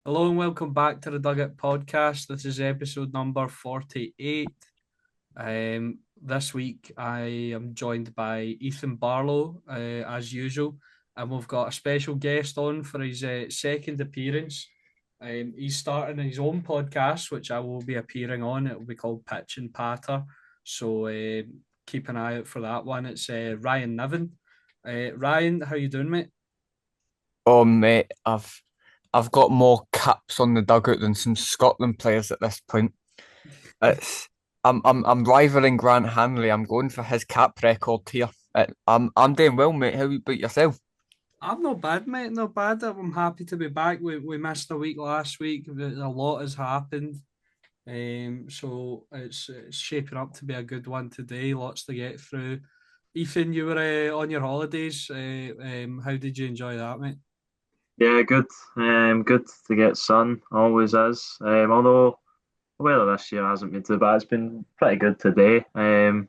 Hello and welcome back to the Dugout podcast. This is episode number 48. This week I am joined by Ethan Barlow, as usual, and we've got a special guest on for his second appearance. He's starting his own podcast, which I will be appearing on. It will be called Pitch and Patter. So keep an eye out for that one. It's Ryan Niven. Ryan, how you doing, mate? Oh mate, I've got more caps on the dugout than some Scotland players at this point. It's I'm rivaling Grant Hanley. I'm going for his cap record here. I'm doing well, mate. How about yourself? I'm not bad, mate. Not bad. I'm happy to be back. We missed a week last week. A lot has happened. So it's shaping up to be a good one today. Lots to get through. Ethan, you were on your holidays. How did you enjoy that, mate? Yeah, good. Good to get sun. Always is. Although the weather this year hasn't been too bad. It's been pretty good today. Yeah.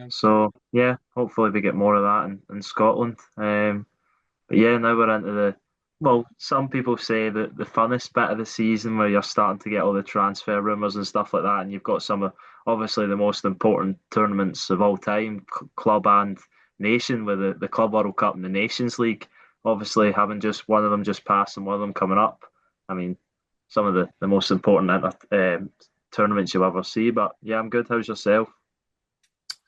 So yeah, hopefully we get more of that in Scotland. But yeah, now we're into well, some people say that the funnest bit of the season where you're starting to get all the transfer rumours and stuff like that, and you've got some of obviously the most important tournaments of all time, club and nation, with the Club World Cup and the Nations League. Obviously, having just one of them just passed and one of them coming up. I mean, some of the most important tournaments you'll ever see. But yeah, I'm good. How's yourself?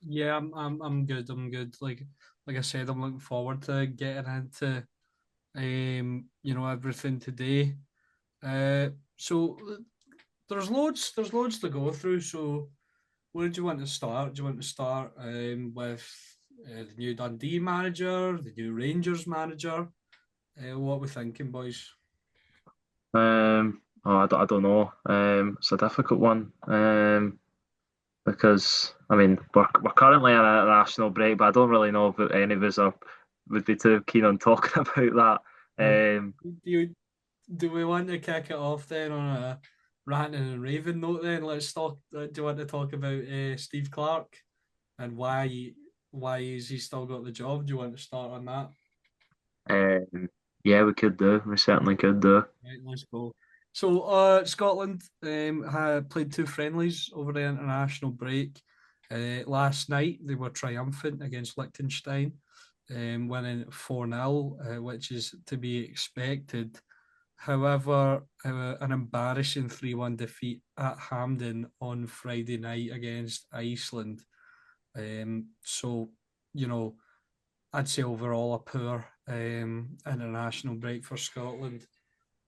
Yeah, I'm good. I'm good. Like I said, I'm looking forward to getting into everything today. So there's loads to go through. So where do you want to start? Do you want to start with the new Dundee manager, the new Rangers manager? What are we thinking, boys? I don't know. It's a difficult one. Because I mean we're currently in an international break, but I don't really know if any of us would be too keen on talking about Uh, that. do you do we want to kick it off then on a ranting and raving note? Then let's talk. Do you want to talk about Steve Clark and why is he still got the job? Do you want to start on that? Yeah, we could do. We certainly could do. Right, let's go. So, Scotland had played two friendlies over the international break. Last night, they were triumphant against Liechtenstein, winning 4-0, which is to be expected. However, an embarrassing 3-1 defeat at Hampden on Friday night against Iceland. So, you know, I'd say overall a poor international break for Scotland.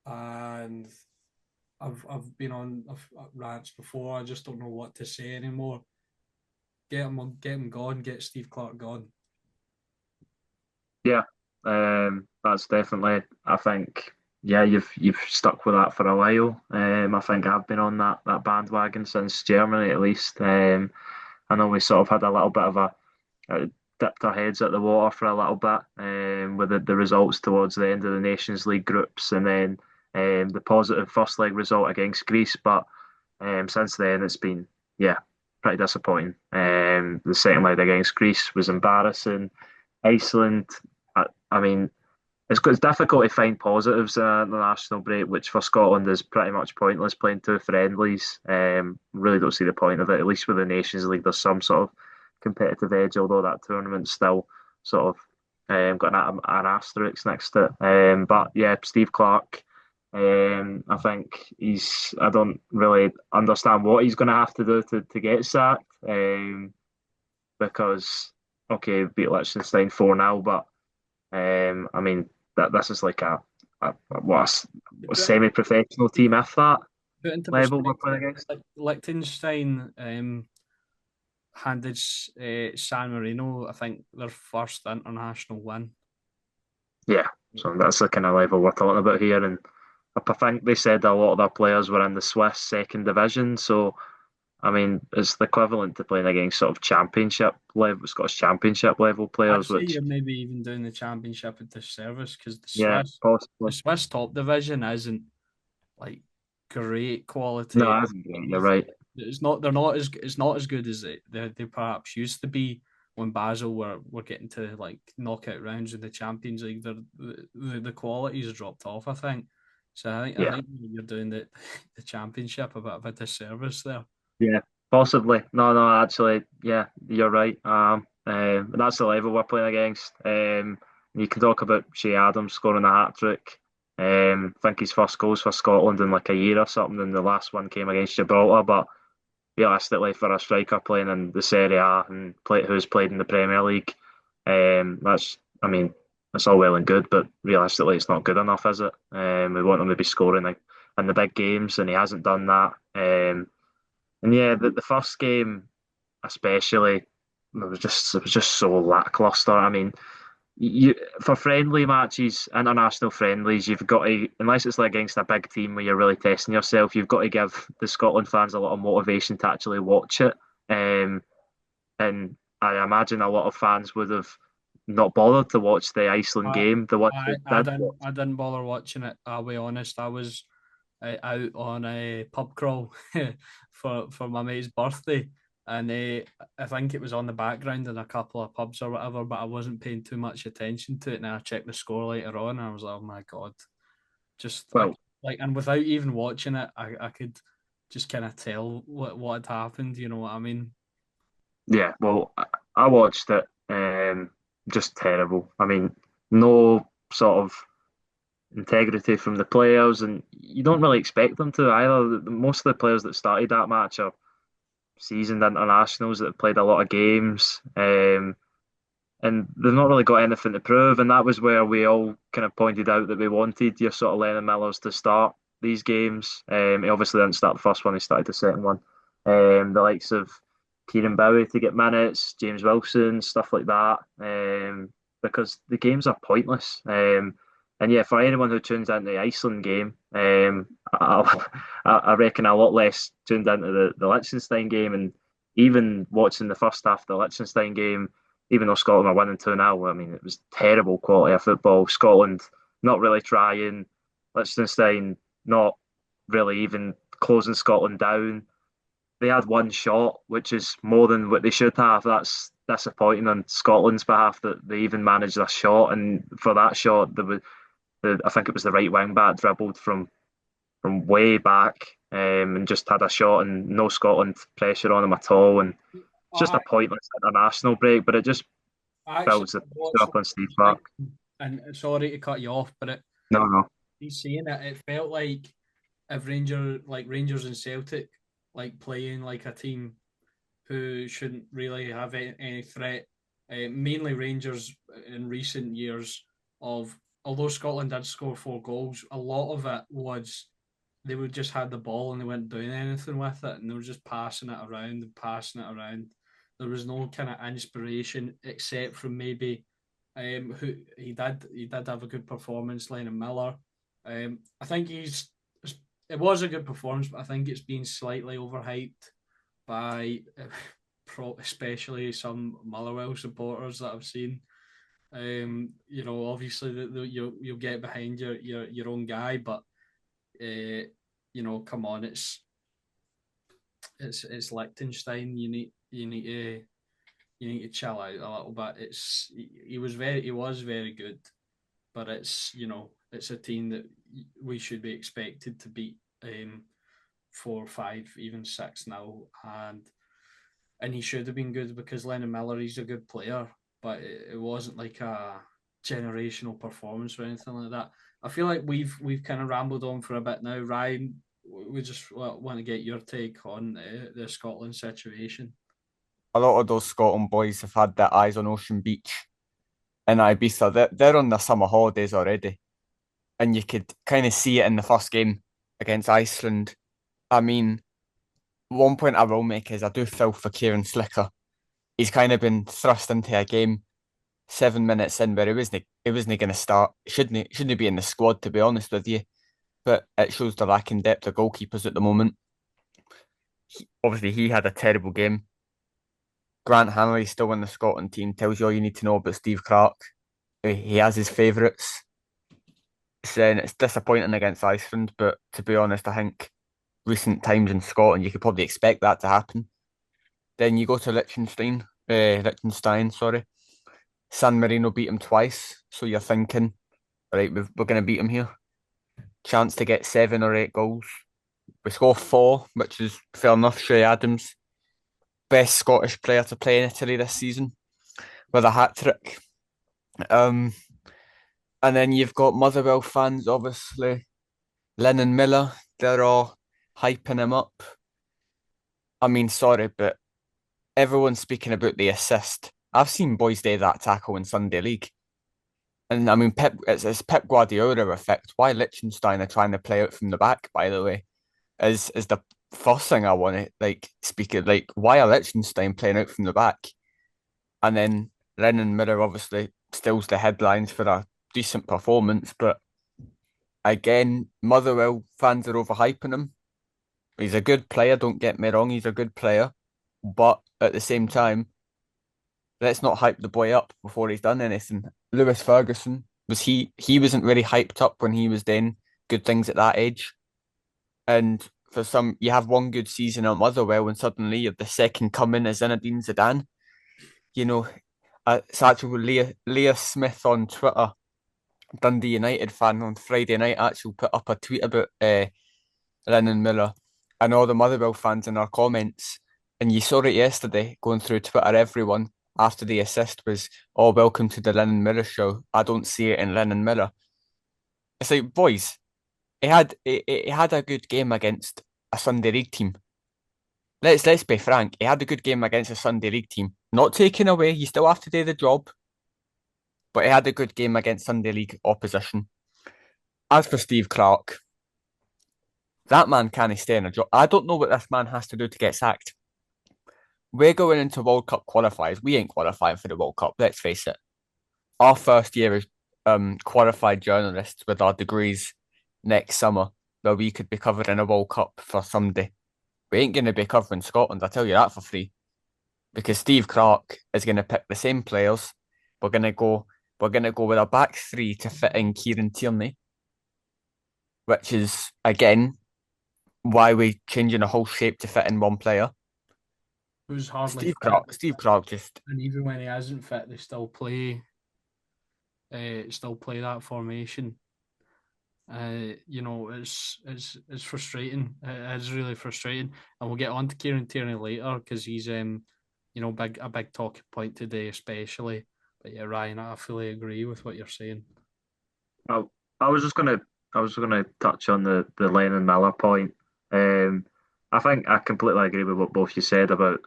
And I've been on rants before. I just don't know what to say anymore. Get him gone. Get Steve Clark gone. Yeah, that's definitely. I think. Yeah, you've stuck with that for a while. I think I've been on that bandwagon since Germany at least. I know we sort of had a little bit of dipped our heads at the water for a little bit with the results towards the end of the Nations League groups, and then the positive first leg result against Greece. But since then, it's been yeah pretty disappointing. The second leg against Greece was embarrassing. Iceland, I mean, it's difficult to find positives in the national break, which for Scotland is pretty much pointless playing two friendlies. Really don't see the point of it. At least with the Nations League, there's some sort of competitive edge, although that tournament's still sort of got an asterisk next to it. But yeah, Steve Clark. I think I don't really understand what he's going to have to do to get sacked. Because okay, beat Liechtenstein 4-0, but I mean that this is like a Put, semi-professional team if that put into level we're perspective, playing against. like Liechtenstein handed San Marino, I think, their first international win. Yeah, so that's the kind of level we're talking about here. And I think they said a lot of their players were in the Swiss second division. So I mean, it's the equivalent to playing against sort of championship level, Scottish championship level I'd players, say which you're maybe even doing the championship a disservice because yeah, possibly. the Swiss top division isn't like great No, quality. it isn't great. You're right. It's not. They're not as. It's not as good as they perhaps used to be when Basel were getting to like knockout rounds in the Champions League. The quality's dropped off. I think. So I Yeah, think you're doing the championship a bit of a disservice there. yeah, possibly. No, no, actually, yeah, you're right. That's the level we're playing against. You can talk about Shea Adams scoring a hat trick. I think his first goals for Scotland in like a year or something, and the last one came against Gibraltar. But realistically, for a striker playing in the Serie A and who's played in the Premier League, I mean, that's all well and good, but realistically, it's not good enough, is it? We want him to be scoring like in the big games, and he hasn't done that. And yeah, the first game especially, it was just so lackluster. I mean, you for friendly matches, international friendlies, you've got to, unless it's like against a big team where you're really testing yourself, you've got to give the Scotland fans a lot of motivation to actually watch it. And I imagine a lot of fans would have not bothered to watch the Iceland I game. The one I that did watch, I didn't bother watching it. I'll be honest. I was out on a pub crawl for my mate's birthday, and I think it was on the background in a couple of pubs or whatever. But I wasn't paying too much attention to it. And I checked the score later on, and I was like, "Oh my god!" Just well, and without even watching it, I could just kind of tell what had happened. You know what I mean? yeah, well, I watched it. Just terrible. I mean, no sort of integrity from the players, and you don't really expect them to either. Most of the players that started that match are seasoned internationals that have played a lot of games, and they've not really got anything to prove. And that was where we all kind of pointed out that we wanted your sort of Lennon Millers to start these games. He obviously didn't start the first one; he started the second one. The likes of Kieran Bowie to get minutes, James Wilson, stuff like that, because the games are pointless. And yeah, for anyone who tunes into the Iceland game, I reckon a lot less tuned into the Liechtenstein game. And even watching the first half of the Liechtenstein game, even though Scotland are winning 2-0, I mean, it was terrible quality of football. Scotland not really trying, Liechtenstein not really even closing Scotland down. They had one shot, which is more than what they should have. That's disappointing on Scotland's behalf that they even managed a shot. And for that shot, I think it was the right wing back dribbled from way back, and just had a shot and no Scotland pressure on him at all. And it's just I a pointless international break, but it just I actually builds the pressure watched up on Steve like, Clark. and sorry to cut you off, but No, no. he's saying it. It felt like if Rangers and Celtic, like playing like a team who shouldn't really have any threat. Mainly Rangers in recent years. Of although Scotland did score 4 goals, a lot of it was they would just had the ball and they weren't doing anything with it, and they were just passing it around and passing it around. There was no kind of inspiration except from maybe who he did have a good performance, Lennon Miller. I think it was a good performance, but I think it's been slightly overhyped by especially some Motherwell supporters that I've seen. Obviously you'll get behind your own guy, but come on, it's Liechtenstein. You need to chill out a little bit. He was very good, but it's a team that we should be expected to beat 4-5, even 6-0, and he should have been good because Lennon Miller, he's a good player, but it wasn't like a generational performance or anything like that. I feel like we've kind of rambled on for a bit now. Ryan, we just want to get your take on the Scotland situation. A lot of those Scotland boys have had their eyes on Ocean Beach in Ibiza. They're on their summer holidays already. And you could kind of see it in the first game against Iceland. I mean, one point I will make is I do feel for Kieran Slicker. He's kind of been thrust into a game 7 minutes in where he wasn't going to start. Shouldn't be in the squad, to be honest with you. But it shows the lack in depth of goalkeepers at the moment. Obviously, he had a terrible game. Grant Hanley still in the Scotland team, tells you all you need to know about Steve Clark. He has his favourites. Saying it's disappointing against Iceland, but to be honest, I think recent times in Scotland, you could probably expect that to happen. Then you go to Liechtenstein, sorry. San Marino beat him twice, so you're thinking, right, we're going to beat him here. chance to get 7 or 8 goals. We score 4, which is fair enough. Shay Adams, best Scottish player to play in Italy this season, with a hat trick. And then you've got Motherwell fans, obviously. Lennon Miller, they're all hyping him up. I mean, sorry, but everyone's speaking about the assist. I've seen boys do that tackle in Sunday League. And I mean, it's Pep Guardiola effect. Why Liechtenstein are trying to play out from the back, by the way, is the first thing I want to speak of. Like, why are Liechtenstein playing out from the back? And then Lennon Miller obviously steals the headlines for a decent performance, but again, Motherwell fans are overhyping him. He's a good player, don't get me wrong, he's a good player. But at the same time, let's not hype the boy up before he's done anything. Lewis Ferguson, he wasn't really hyped up when he was doing good things at that age. And for some, you have one good season at Motherwell and suddenly you're the second coming as Zinedine Zidane. You know, it's actually Leah Smith on Twitter, Dundee United fan, on Friday night actually put up a tweet about Lennon Miller and all the Motherwell fans in our comments. And you saw it yesterday going through Twitter, everyone after the assist was, "Oh, welcome to the Lennon Miller show. I don't see it in Lennon Miller." It's like, boys, he had a good game against a Sunday League team. Let's be frank. He had a good game against a Sunday League team. Not taken away. You still have to do the job, but he had a good game against Sunday League opposition. As for Steve Clarke, that man can't stay in a job. I don't know what this man has to do to get sacked. We're going into World Cup qualifiers. We ain't qualifying for the World Cup. Let's face it. Our first year as qualified journalists with our degrees next summer, where we could be covered in a World Cup for someday. We ain't going to be covering Scotland, I tell you that for free. Because Steve Clarke is going to pick the same players. We're going to go with a back three to fit in Kieran Tierney, which is again why we're changing the whole shape to fit in one player. Who's hardly Steve Clarke just, and even when he isn't fit, they still play that formation. It's frustrating. It is really frustrating, and we'll get on to Kieran Tierney later because he's a big talking point today, especially. But yeah, Ryan, I fully agree with what you're saying. I, I was just gonna touch on the Lennon Miller point. I think I completely agree with what both you said about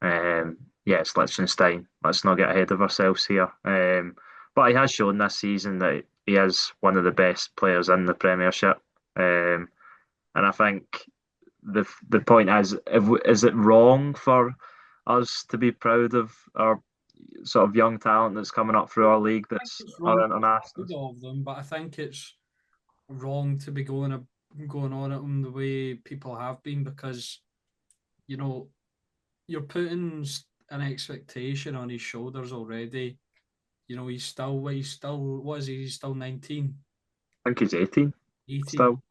it's Liechtenstein. Let's not get ahead of ourselves here. But he has shown this season that he is one of the best players in the Premiership. And I think the point is it wrong for us to be proud of our sort of young talent that's coming up through our league that's It's our wrong internationals? of them, but I think it's wrong to be going on at him the way people have been because you know you're putting an expectation on his shoulders already. He's still what is he? He's still 19, I think he's 18 18. still.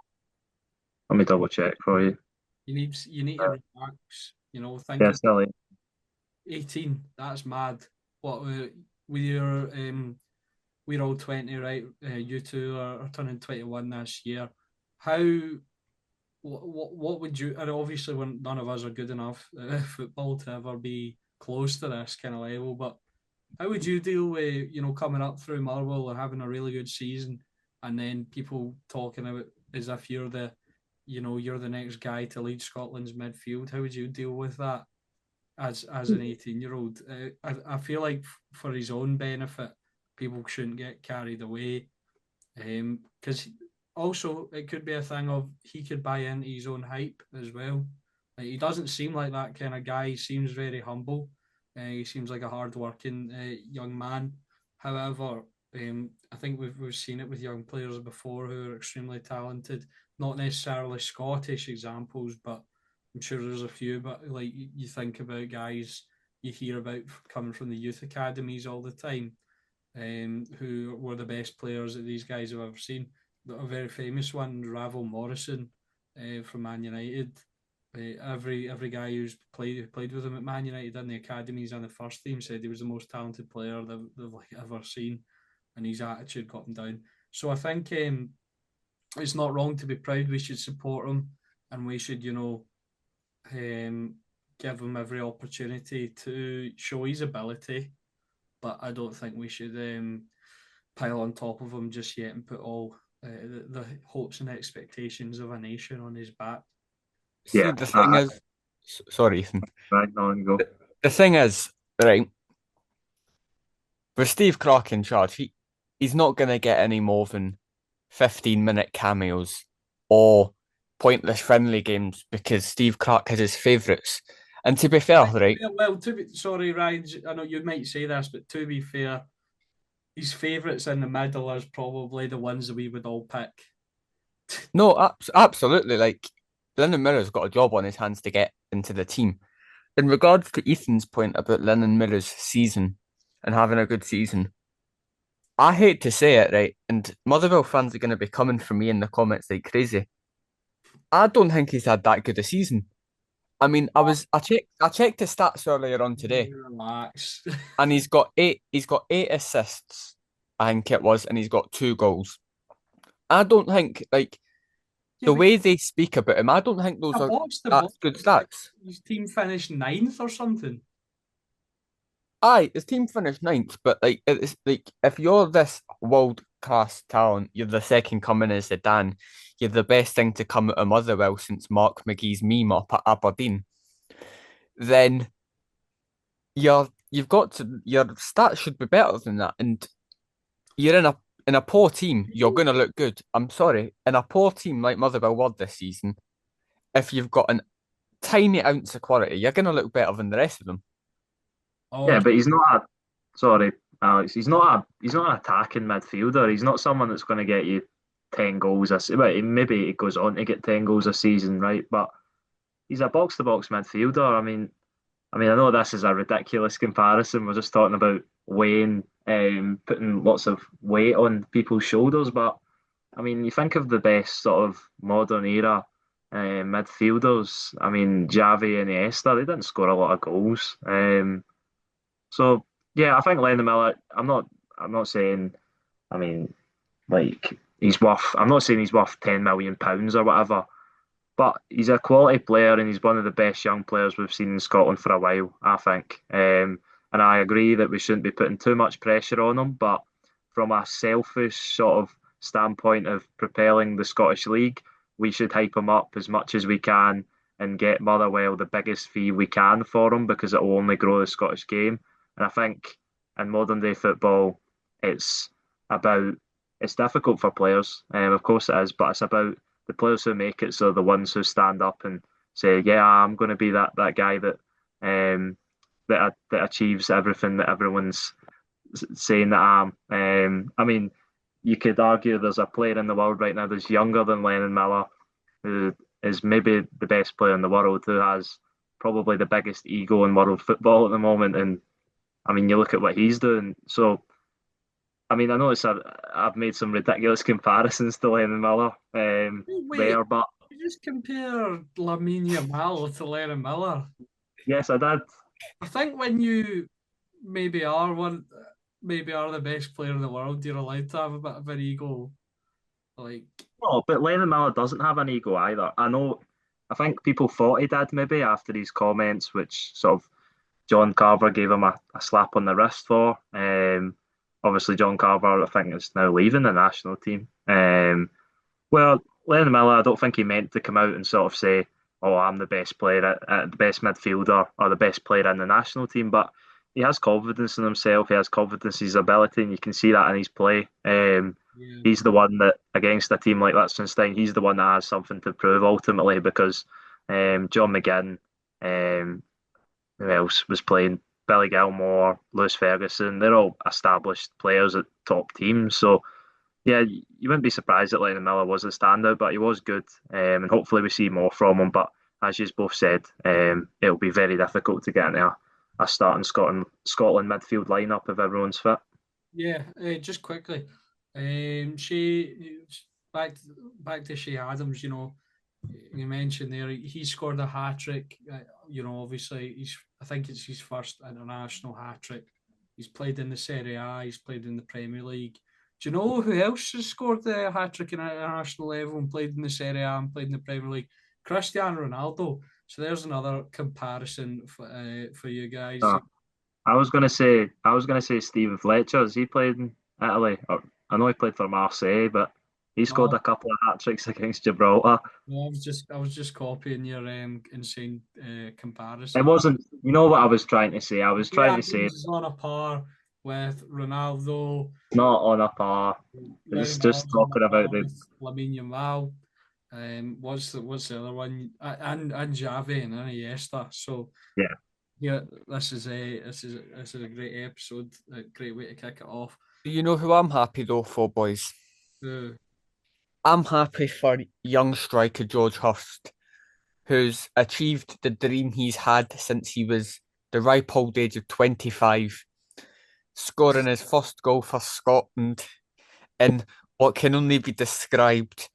Let me double check for you. You need to relax. Yeah, Thinking still 18, that's mad. What we're all 20, right? You two are turning 21 this year. How what would you? And obviously, when none of us are good enough at football to ever be close to this kind of level, but how would you deal with coming up through Marvel or having a really good season, and then people talking about as if you're the next guy to lead Scotland's midfield? How would you deal with that as an 18-year-old? I feel like for his own benefit, people shouldn't get carried away, because also it could be a thing of he could buy into his own hype as well. Like, he doesn't seem like that kind of guy. He seems very humble. He seems like a hardworking young man. However, I think we've seen it with young players before who are extremely talented. Not necessarily Scottish examples, but I'm sure there's a few. But like you think about guys you hear about coming from the youth academies all the time, who were the best players that these guys have ever seen. A very famous one, Ravel Morrison, from Man United. Every guy who played with him at Man United in the academies and the first team said he was the most talented player they've ever seen, and his attitude got him down. So I think it's not wrong to be proud. We should support him, and we should, give him every opportunity to show his ability. But I don't think we should pile on top of him just yet and put all the hopes and expectations of a nation on his back. See, Yeah, the thing is, sorry, Ethan. right, no, you go. The thing is, right, with Steve Clark in charge, he's not going to get any more than 15-minute cameos or pointless friendly games because Steve Clark has his favourites. And to be fair, right, Well, sorry, Ryan, I know you might say this, but to be fair, his favourites in the middle is probably the ones that we would all pick. no, absolutely. Like, Lennon Miller's got a job on his hands to get into the team. In regards to Ethan's point about Lennon Miller's season and having a good season, I hate to say it, right, and Motherwell fans are going to be coming for me in the comments like crazy. I don't think he's had that good a season. I mean, I checked his stats earlier on today, Relax. and he's got eight assists, I think it was, and he's got 2 goals. I don't think like Yeah, the but way they speak about him, I don't think those are box to that's box, good stats. his team finished ninth or something. Aye, his team finished ninth, but like it's like if you're this world class talent, you're the second coming as Zidane, you're the best thing to come out of Motherwell since Mark McGee's meme up at Aberdeen, then your stats should be better than that. And you're in a poor team, you're gonna look good. I'm sorry, in a poor team like Motherwell were this season, if you've got an tiny ounce of quality, you're gonna look better than the rest of them. Oh, Yeah, but he's not a sorry, Alex. He's not an attacking midfielder. He's not someone that's going to get you 10 goals a season. Well, maybe he goes on to get 10 goals a season, right? But he's a box to box midfielder. I mean, I know this is a ridiculous comparison. We're just talking about weighing, putting lots of weight on people's shoulders, but I mean, you think of the best sort of modern era midfielders. I mean, Xavi and Iniesta, they didn't score a lot of goals. So yeah, I think Lennon Miller. I'm not saying. I mean, like he's worth. I'm not saying he's worth £10 million or whatever. But he's a quality player and he's one of the best young players we've seen in Scotland for a while, I think. And I agree that we shouldn't be putting too much pressure on him. But from a selfish sort of standpoint of propelling the Scottish League, we should hype him up as much as we can and get Motherwell the biggest fee we can for him because it will only grow the Scottish game. And I think in modern day football, it's about it's difficult for players. Of course it is, but it's about the players who make it, so the ones who stand up and say, "Yeah, I'm going to be that guy that achieves everything that everyone's saying that I am." I mean, you could argue there's a player in the world right now that's younger than Lennon Miller, who is maybe the best player in the world, who has probably the biggest ego in world football at the moment. And I mean, you look at what he's doing. So I mean, I know I've made some ridiculous comparisons to Lennon Miller wait, there, but you just compare Lamine Yamal to Lennon Miller. yes, I did. I think when you maybe are one, maybe are the best player in the world, you're allowed to have a bit of an ego. Like, No, but Lennon Miller doesn't have an ego either. I know. I think people thought he did maybe after his comments, which sort of John Carver gave him a slap on the wrist for. Obviously, John Carver, I think, is now leaving the national team. Well, Lennon Miller, I don't think he meant to come out and sort of say, "Oh, I'm the best player, the best midfielder, or the best player in the national team." But he has confidence in himself. He has confidence in his ability, and you can see that in his play. yeah. He's the one that against a team like Liechtenstein, he's the one that has something to prove ultimately because John McGinn, who else was playing? Billy Gilmore, Lewis Ferguson, they're all established players at top teams. So yeah, you wouldn't be surprised that Lennon Miller was a standout, but he was good, and hopefully we see more from him. But as you both said, it'll be very difficult to get into a starting Scotland midfield lineup if everyone's fit. Yeah, just quickly, she back back to Shea Adams. You mentioned there he scored a hat trick. Obviously I think it's his first international hat trick. He's played in the Serie A. He's played in the Premier League. Do you know who else has scored a hat trick at international level and played in the Serie A and played in the Premier League? Cristiano Ronaldo. So there's another comparison for you guys. Uh, I was gonna say Steven Fletcher. Has he played in Italy? Or, I know he played for Marseille, but he scored No, a couple of hat tricks against Gibraltar. no, I was just copying your insane It comparison. wasn't. You know what I was trying to say? I was Ray trying to say Adams is on a par with Ronaldo. not on a par. Lenny It's just Miller's on a talking about par the. with Lamine Yamal. What's the other one? And Javi and Iniesta. So Yeah. yeah, this is a great episode. A great way to kick it off. You know who I'm happy though for, boys? Uh, I'm happy for young striker George Hurst, who's achieved the dream he's had since he was the ripe old age of 25, scoring his first goal for Scotland in what can only be described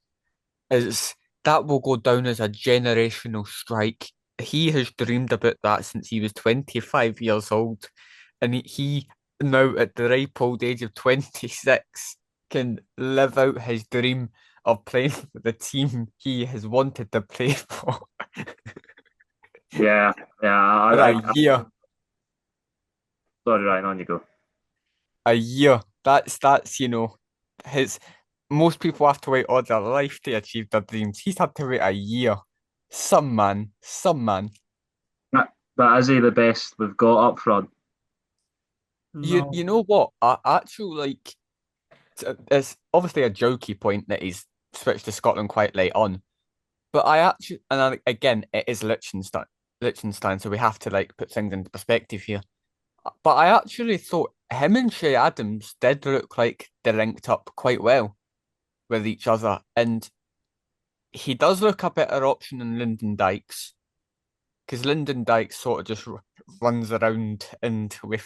as that will go down as a generational strike. He has dreamed about that since he was 25 years old, and he now at the ripe old age of 26 can live out his dream of playing for the team he has wanted to play for Yeah, yeah. for a year. Sorry, Ryan, on you go. A year. That's his. Most people have to wait all their life to achieve their dreams. He's had to wait a year. Some man, some man. But is he the best we've got up front? You no, you know what? I actually like. It's obviously a jokey point that he's switched to Scotland quite late on, but again, it is Liechtenstein, so we have to like put things into perspective here. But I actually thought him and Shay Adams did look like they linked up quite well with each other, and he does look a better option than Lyndon Dykes, because Lyndon Dykes sort of just runs around and we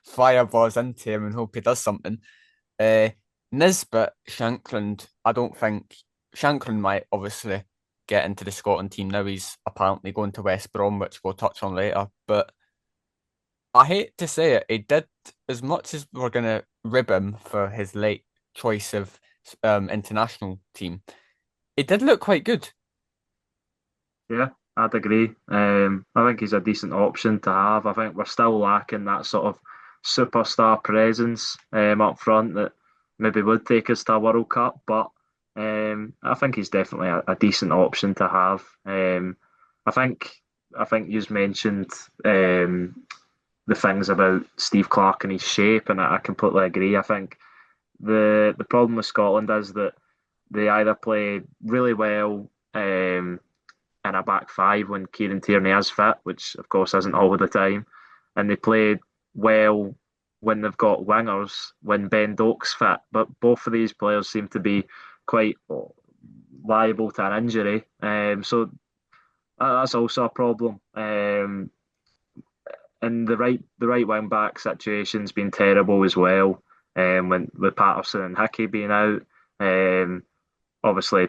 fireballs into him and hope he does something. Uh, Nisbet, Shankland, I don't think Shankland might obviously get into the Scotland team now. He's apparently going to West Brom, which we'll touch on later. But I hate to say it, he did, as much as we're going to rib him for his late choice of international team, he did look quite good. Yeah, I'd agree. I think he's a decent option to have. I think we're still lacking that sort of superstar presence up front that maybe would take us to a World Cup. But I think he's definitely a decent option to have. I think I think you've mentioned the things about Steve Clarke and his shape, and I completely agree. I think the problem with Scotland is that they either play really well. In a back five when Kieran Tierney is fit, which of course isn't all the time, and they play well when they've got wingers when Ben Doak's fit. But both of these players seem to be quite liable to an injury, so that's also a problem. And the right wing back situation's been terrible as well. When with Patterson and Hickey being out, obviously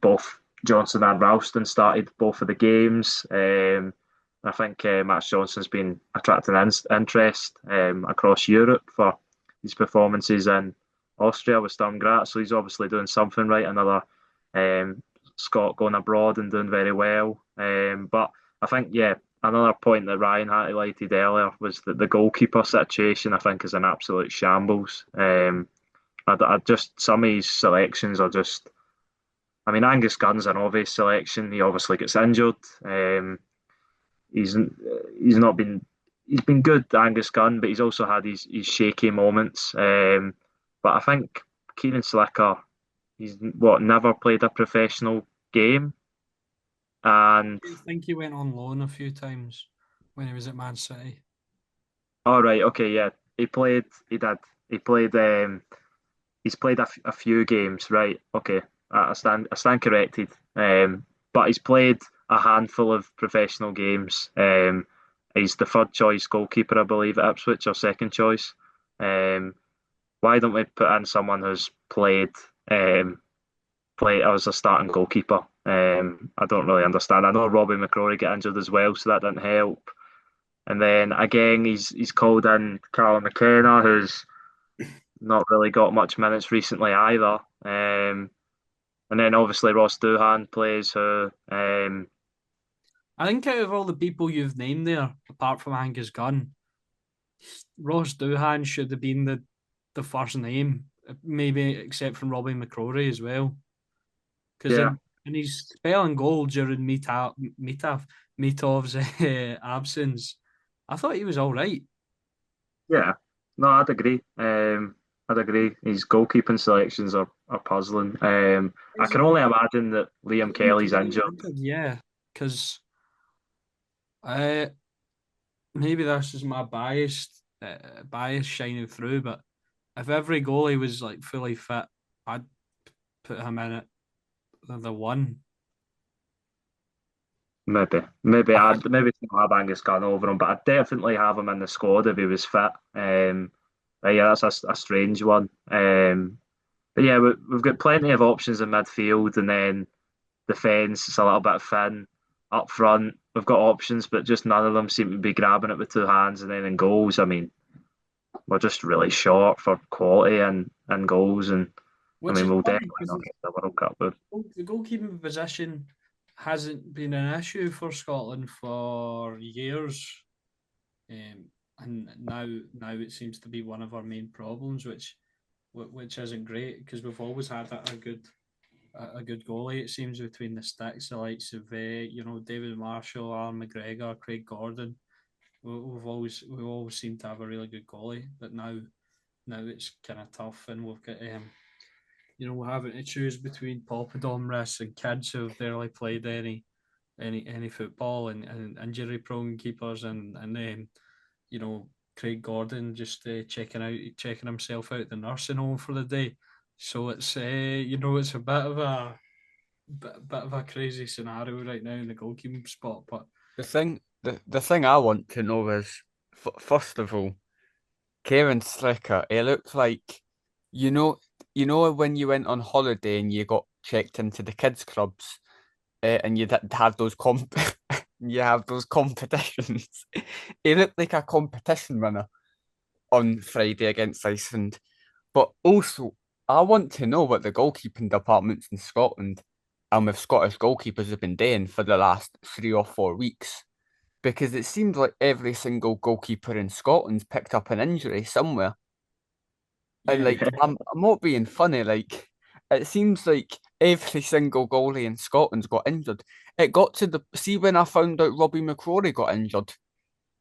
both Johnson and Ralston started both of the games. I think Matt Johnson's been attracting interest across Europe for his performances in Austria with Sturm Graz. So he's obviously doing something right. Another Scot going abroad and doing very well. But I think, yeah, another point that Ryan highlighted earlier was that the goalkeeper situation, I think, is an absolute shambles. I just some of his selections are just. I mean, Angus Gunn's an obvious selection. He obviously gets injured. He's not been he's been good, Angus Gunn, but he's also had his shaky moments. But I think Kieran Slicker, he's never played a professional game, and I think he went on loan a few times when he was at Man City. all right, okay, yeah, he played. He did. He played. He's played a few games, right? Okay, I stand corrected. But he's played a handful of professional games. He's the third choice goalkeeper, I believe, at Ipswich, or second choice. Um, why don't we put in someone who's um, played as a starting goalkeeper? I don't really understand. I know Robbie McCrory got injured as well, so that didn't help. And then again, he's called in Callum McKenna, who's not really got much minutes recently either. And then obviously Ross Doohan plays who I think out of all the people you've named there, apart from Angus Gunn, Ross Doohan should have been the first name, maybe except from Robbie McCrory as well. Because yeah, in his spell and goal during Mitov's absence, I thought he was all right. yeah. No, I'd agree. I'd agree. His goalkeeping selections are puzzling. I Is can only imagine that Liam Liam Kelly's Kelly's injured. injured? Yeah, because uh, maybe this is my bias shining through, but if every goalie was like fully fit, I'd put him in at the one. Maybe I think I'd maybe still have Angus Gunn over him, but I'd definitely have him in the squad if he was fit. But yeah, that's a strange one. But yeah, we've got plenty of options in midfield, and then defence is a little bit thin. Up front, we've got options, but just none of them seem to be grabbing it with two hands. And then in goals, I mean, we're just really short for quality and goals. And I Which mean, is we'll funny definitely because not get the World Cup. But the goalkeeping position hasn't been an issue for Scotland for years. And now it seems to be one of our main problems, which isn't great because we've always had a good goalie. It seems between the sticks, the likes of David Marshall, Alan McGregor, Craig Gordon. We've always seemed to have a really good goalie, but now it's kind of tough, and we've got we're having to choose between Papadom and kids who've barely played any football and injury prone keepers and Craig Gordon just checking himself out the nursing home for the day. So it's a bit of a crazy scenario right now in the goalkeeping spot. But the thing I want to know is, first of all, Kieran Slicker. He looked like, you know, when you went on holiday and you got checked into the kids clubs, and you have those you have those competitions. He looked like a competition winner on Friday against Iceland. But also, I want to know what the goalkeeping departments in Scotland and with Scottish goalkeepers have been doing for the last 3 or 4 weeks. Because it seems like every single goalkeeper in Scotland's picked up an injury somewhere. And yeah, like, I'm not being funny, like, it seems like every single goalie in Scotland's got injured. It got to the see when I found out Robbie McCrory got injured.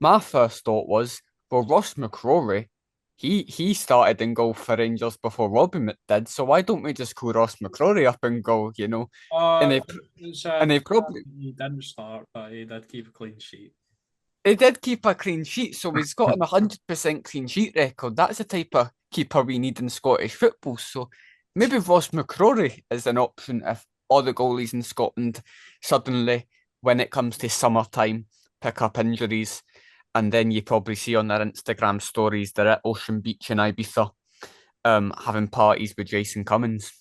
My first thought was, well, Ross McCrory, he started in goal for Rangers before Robbie did, so why don't we just call Ross McCrory up in goal, you know? And uh, they it's and they probably he didn't start, but he did keep a clean sheet. he did keep a clean sheet, so he's got an 100% clean sheet record. That's the type of keeper we need in Scottish football. So maybe Ross McCrory is an option if all the goalies in Scotland suddenly, when it comes to summertime, pick up injuries. And then you probably see on their Instagram stories they're at Ocean Beach in Ibiza, having parties with Jason Cummins.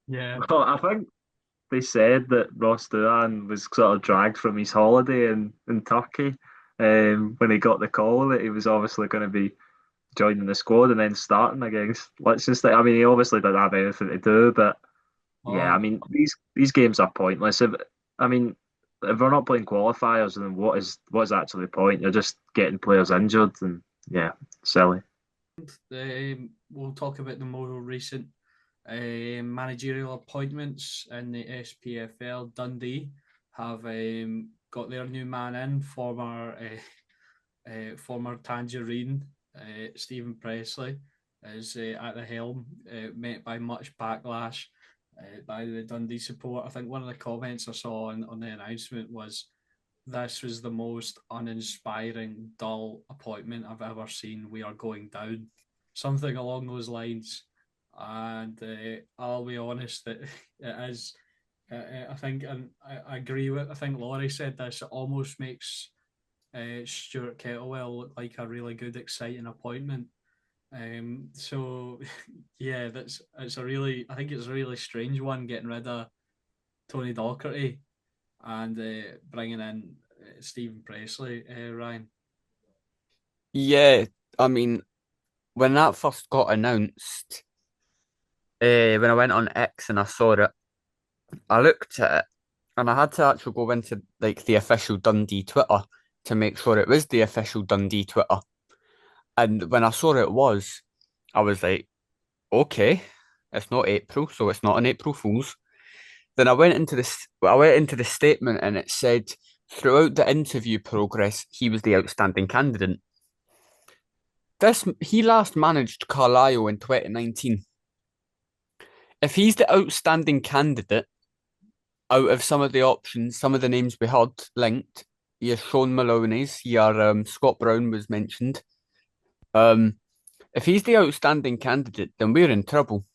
Yeah. well, I think they said that Ross Doohan was sort of dragged from his holiday in Turkey when he got the call that he was obviously going to be joining the squad and then starting against Liechtenstein. I mean, he obviously didn't have anything to do, but yeah, I Oh, mean, these games are pointless. I mean, if we're not playing qualifiers, then what is actually the point? You're just getting players injured, and yeah, silly. we'll talk about the more recent managerial appointments in the SPFL. Dundee have got their new man in, former Tangerine, Stephen Presley, is at the helm, met by much backlash by the Dundee support. I think one of the comments I saw on the announcement was, "This was the most uninspiring, dull appointment I've ever seen. We are going down." Something along those lines. And I'll be honest that it is. I think, and I agree with. I think Laurie said this. It almost makes Stuart Kettlewell looked like a really good, exciting appointment. So yeah, that's it's a really I think it's a really strange one getting rid of Tony Docherty and bringing in Stephen Presley. Ryan. Yeah, I mean, when that first got announced, when I went on X and I saw it, I looked at it and I had to actually go into like the official Dundee Twitter to make sure it was the official Dundee Twitter. And when I saw it was, I was like, okay, it's not April, so it's not an April Fool's. Then I went into the statement and it said throughout the interview progress, he was the outstanding candidate. He last managed Carlisle in 2019. If he's the outstanding candidate out of some of the options, some of the names we had linked, your Sean Maloney's, your Scott Brown was mentioned. If he's the outstanding candidate, then we're in trouble.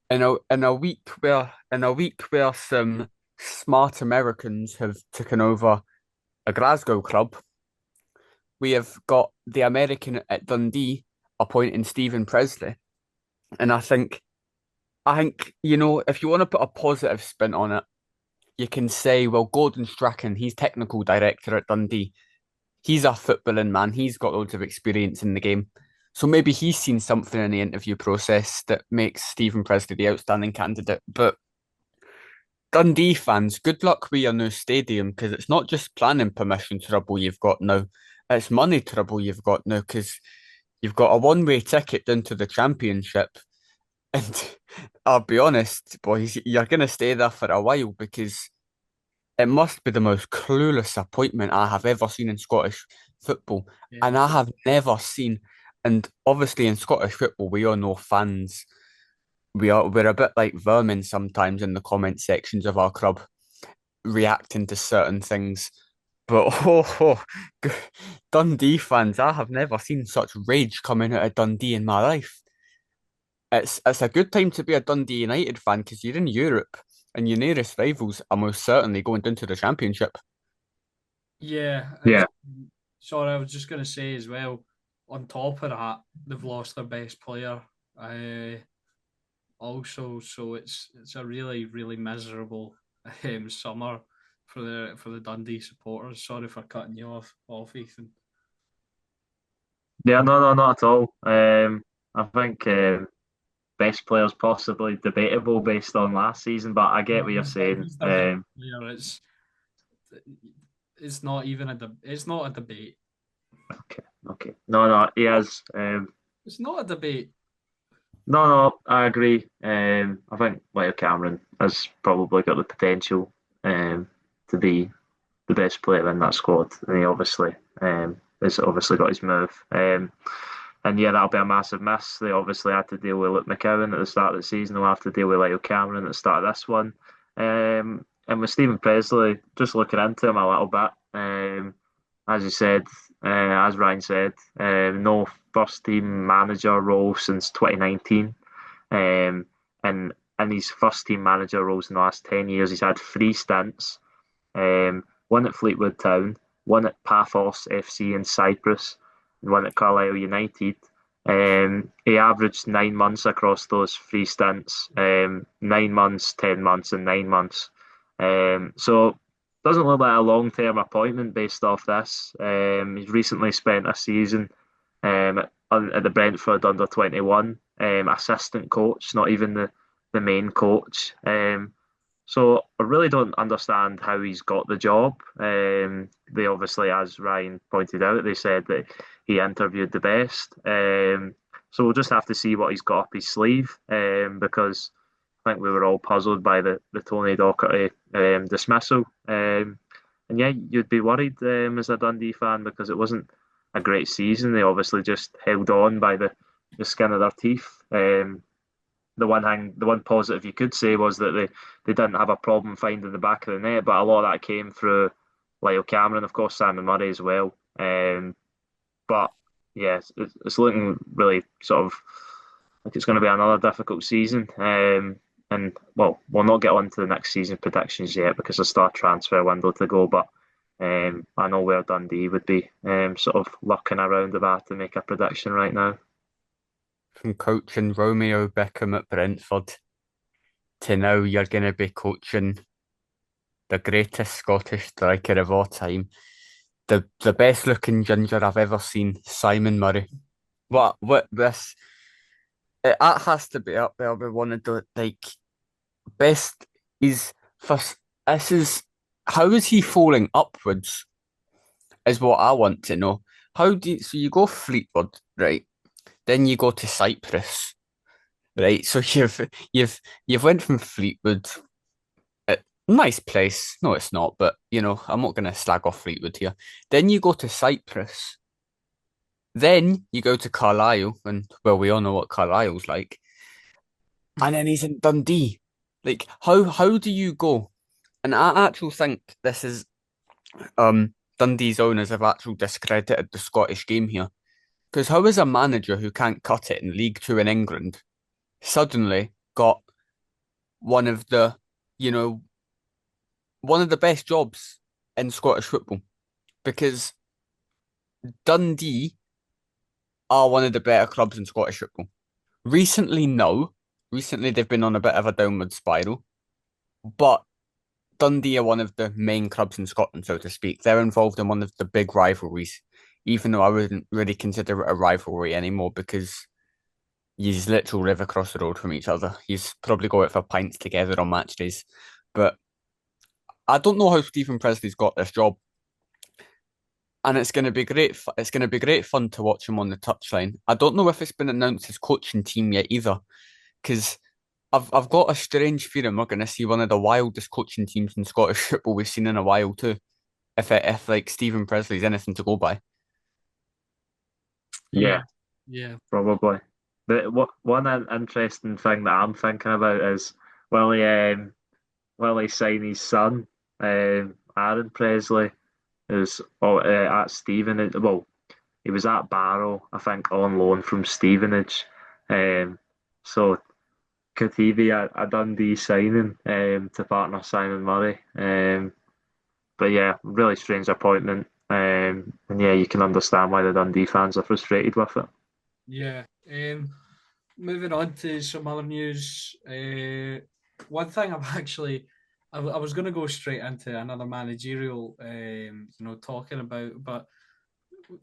In a week where some smart Americans have taken over a Glasgow club, we have got the American at Dundee appointing Stephen Presley. And I think, if you want to put a positive spin on it, you can say, well, Gordon Strachan, he's technical director at Dundee. He's a footballing man. He's got loads of experience in the game. So maybe he's seen something in the interview process that makes Stephen Presley the outstanding candidate. But Dundee fans, good luck with your new stadium because it's not just planning permission trouble you've got now. It's money trouble you've got now because you've got a one-way ticket down to the championship. And I'll be honest, boys, you're going to stay there for a while because it must be the most clueless appointment I have ever seen in Scottish football. Yeah. And I have never seen, and obviously in Scottish football, we are no fans. We're a bit like vermin sometimes in the comment sections of our club, reacting to certain things. But Dundee fans, I have never seen such rage coming out of Dundee in my life. It's a good time to be a Dundee United fan because you're in Europe and your nearest rivals are most certainly going down to the Championship. Yeah, Yeah, sorry, I was just going to say as well, on top of that, they've lost their best player. Also, so it's a really, really miserable summer for the Dundee supporters. Sorry for cutting you off, Ethan. yeah, no, no, not at all. I think best players possibly debatable based on last season, but I get No, what you're saying. he's their best player. It's not even it's not a debate. Okay, okay, no, no, he has. It's not a debate. No, no, I agree. I think Leo Cameron has probably got the potential to be the best player in that squad, and he obviously has obviously got his move. And yeah, that'll be a massive miss. They obviously had to deal with Luke McCowan at the start of the season. They'll have to deal with Leo Cameron at the start of this one. And with Stephen Presley, just looking into him a little bit, as you said, as Ryan said, no first team manager role since 2019. And in his first team manager roles in the last 10 years, he's had three stints, one at Fleetwood Town, one at Paphos FC in Cyprus, and one at Carlisle United. He averaged 9 months across those three stints, 9 months, 10 months, and 9 months. So doesn't look like a long term appointment based off this. He's recently spent a season at the Brentford under 21 assistant coach, not even the main coach. So I really don't understand how he's got the job. They obviously, as Ryan pointed out, they said that he interviewed the best. So we'll just have to see what he's got up his sleeve because I think we were all puzzled by the Tony Docherty dismissal. And yeah, you'd be worried as a Dundee fan because it wasn't a great season. They obviously just held on by the skin of their teeth. The one positive you could say was that they didn't have a problem finding the back of the net, but a lot of that came through Lyle Cameron, of course, Simon Murray as well. But yeah, it's looking really sort of like it's going to be another difficult season. And well, we'll not get on to the next season predictions yet because there's still a transfer window to go. But I know where Dundee would be sort of looking around about to make a prediction right now. From coaching Romeo Beckham at Brentford to now you're going to be coaching the greatest Scottish striker of all time, the best looking ginger I've ever seen, Simon Murray. what this that has to be up there with one of the best is first. This is how is he falling upwards? Is what I want to know. How do you, so you go Fleetwood, right? Then you go to Cyprus, right? So you've went from Fleetwood, nice place. No, it's not, but I'm not gonna slag off Fleetwood here. Then you go to Cyprus. Then you go to Carlisle, and well, we all know what Carlisle's like. And then he's in Dundee. Like, how do you go? And I actually think this is Dundee's owners have actually discredited the Scottish game here. Because how is a manager who can't cut it in League Two in England suddenly got one of the, you know, one of the best jobs in Scottish football? Because Dundee are one of the better clubs in Scottish football. Recently, no. Recently, they've been on a bit of a downward spiral. But Dundee are one of the main clubs in Scotland, so to speak. They're involved in one of the big rivalries, even though I wouldn't really consider it a rivalry anymore because you literally live across the road from each other. You probably go out for pints together on match days. But I don't know how Stephen Presley's got this job. And it's going to be great. It's going to be great fun to watch him on the touchline. I don't know if it's been announced his coaching team yet either, because I've got a strange feeling we're going to see one of the wildest coaching teams in Scottish football we've seen in a while too. If like Stephen Presley's anything to go by. Yeah, Yeah. probably. But one interesting thing that I'm thinking about is will he will he sign his son, Aaron Presley, who's at Stevenage. Well, he was at Barrow, I think, on loan from Stevenage. So could he be a Dundee signing to partner Simon Murray? But yeah, really strange appointment. And yeah, you can understand why the Dundee fans are frustrated with it. Yeah. Moving on to some other news. One thing I was going to go straight into another managerial, talking about, but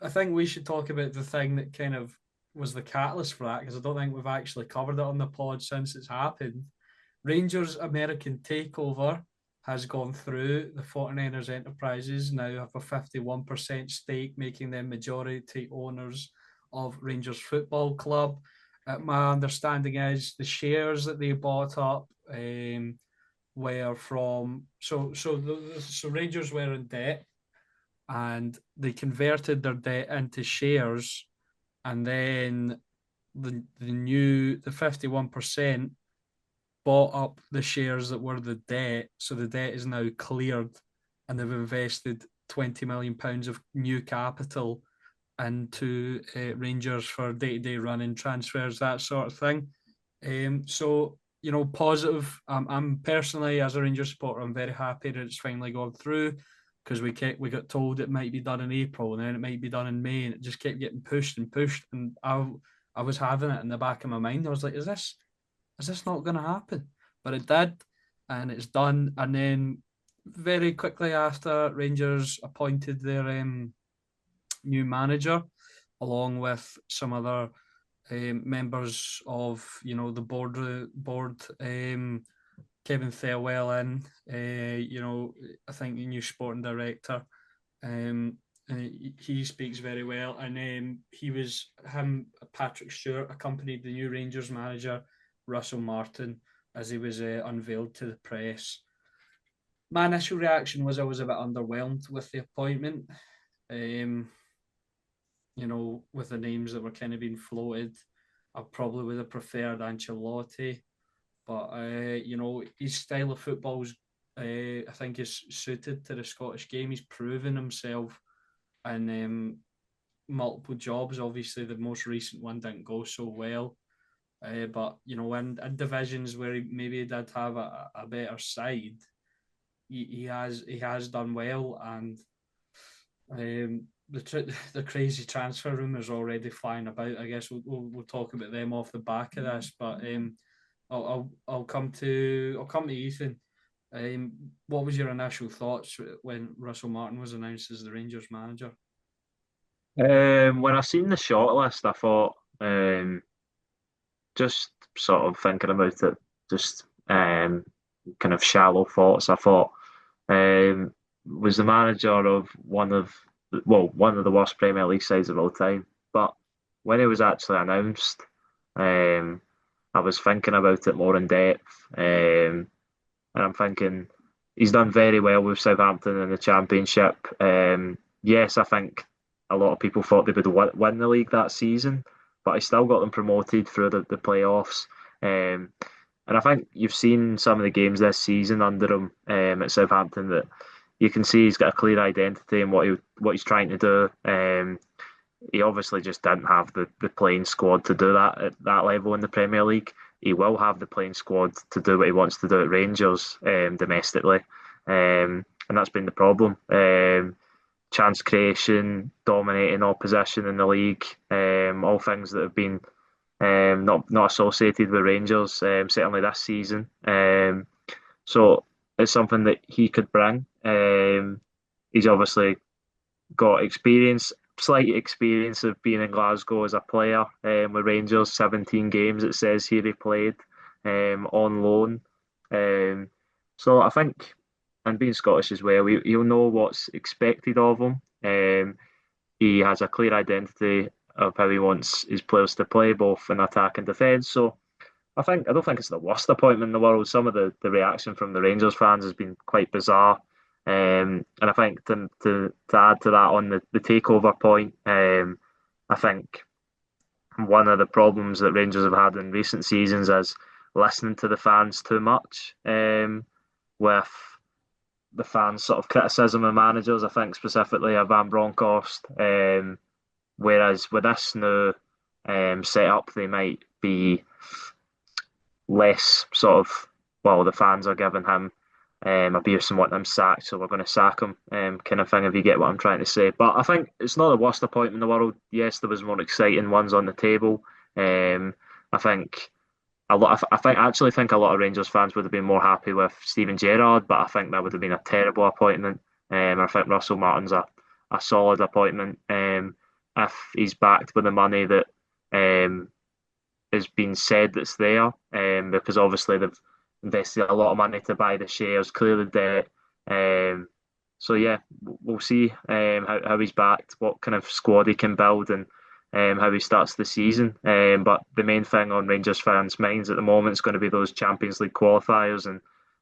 I think we should talk about the thing that kind of was the catalyst for that because I don't think we've actually covered it on the pod since it's happened. Rangers American takeover has gone through. The 49ers Enterprises now have a 51% stake, making them majority owners of Rangers Football Club. My understanding is the shares that they bought up were from so Rangers were in debt and they converted their debt into shares, and then the 51% bought up the shares that were the debt, so the debt is now cleared, and they've invested £20 million of new capital into Rangers for day-to-day running transfers, that sort of thing. So positive. I'm personally, as a Rangers supporter, I'm very happy that it's finally gone through because we got told it might be done in April and then it might be done in May, and it just kept getting pushed and pushed, and I was having it in the back of my mind. I was like, is this not going to happen? But it did, and it's done. And then very quickly after, Rangers appointed their new manager, along with some other members of the board. Kevin Thirlwell in, I think the new sporting director. He speaks very well, and Patrick Stewart accompanied the new Rangers manager Russell Martin as he was unveiled to the press. My initial reaction was I was a bit underwhelmed with the appointment. Um, with the names that were kind of being floated, I probably would have preferred Ancelotti, but his style of football is, I think, is suited to the Scottish game. He's proven himself in multiple jobs. Obviously, the most recent one didn't go so well, but in divisions where he maybe did have a better side, he has done well, and the crazy transfer rumours already flying about. I guess we'll talk about them off the back of this, but I'll come to Ethan. What was your initial thoughts when Russell Martin was announced as the Rangers manager? When I seen the shortlist, I thought, just sort of thinking about it, just kind of shallow thoughts. I thought, um, was the manager of one of the worst Premier League sides of all time. But when it was actually announced, um, I was thinking about it more in depth, and I'm thinking he's done very well with Southampton in the Championship. Yes, I think a lot of people thought they would win the league that season, but he still got them promoted through the playoffs. Um, and I think you've seen some of the games this season under him at Southampton that you can see he's got a clear identity in what he's trying to do. He obviously just didn't have the playing squad to do that at that level in the Premier League. He will have the playing squad to do what he wants to do at Rangers domestically, and that's been the problem. Chance creation, dominating opposition in the league, all things that have been not associated with Rangers, certainly this season. So it's something that he could bring. He's obviously got slight experience of being in Glasgow as a player with Rangers. 17 games it says here he played on loan. Um, so I think, and being Scottish as well, he'll know what's expected of him. He has a clear identity of how he wants his players to play, both in attack and defence. So I don't think it's the worst appointment in the world. Some of the reaction from the Rangers fans has been quite bizarre. And I think to add to that on the takeover point, I think one of the problems that Rangers have had in recent seasons is listening to the fans too much, with the fans' sort of criticism of managers. I think specifically of Van Bronckhorst. Whereas with this new setup, they might be less sort of, well, the fans are giving him abuse and wanting him sacked, so we're going to sack him, kind of thing, if you get what I'm trying to say. But I think it's not the worst appointment in the world. Yes, there was more exciting ones on the table. I think I actually think a lot of Rangers fans would have been more happy with Steven Gerrard, but I think that would have been a terrible appointment. I think Russell Martin's a solid appointment. If he's backed with the money that um, has been said that's there, because obviously they've invested a lot of money to buy the shares, clear the debt. So yeah, we'll see how he's backed, what kind of squad he can build, and how he starts the season. But the main thing on Rangers fans' minds at the moment is going to be those Champions League qualifiers,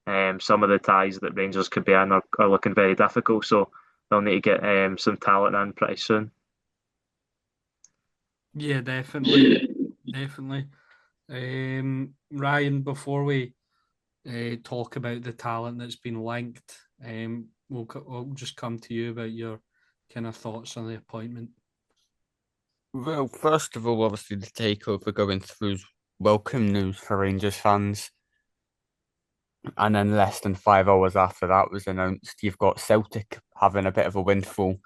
and some of the ties that Rangers could be in are looking very difficult. So they'll need to get some talent in pretty soon. Yeah, definitely, definitely. Ryan, before we talk about the talent that's been linked, we'll just come to you about your kind of thoughts on the appointment. Well, first of all, obviously the takeover going through is welcome news for Rangers fans. And then less than 5 hours after that was announced, you've got Celtic having a bit of a windfall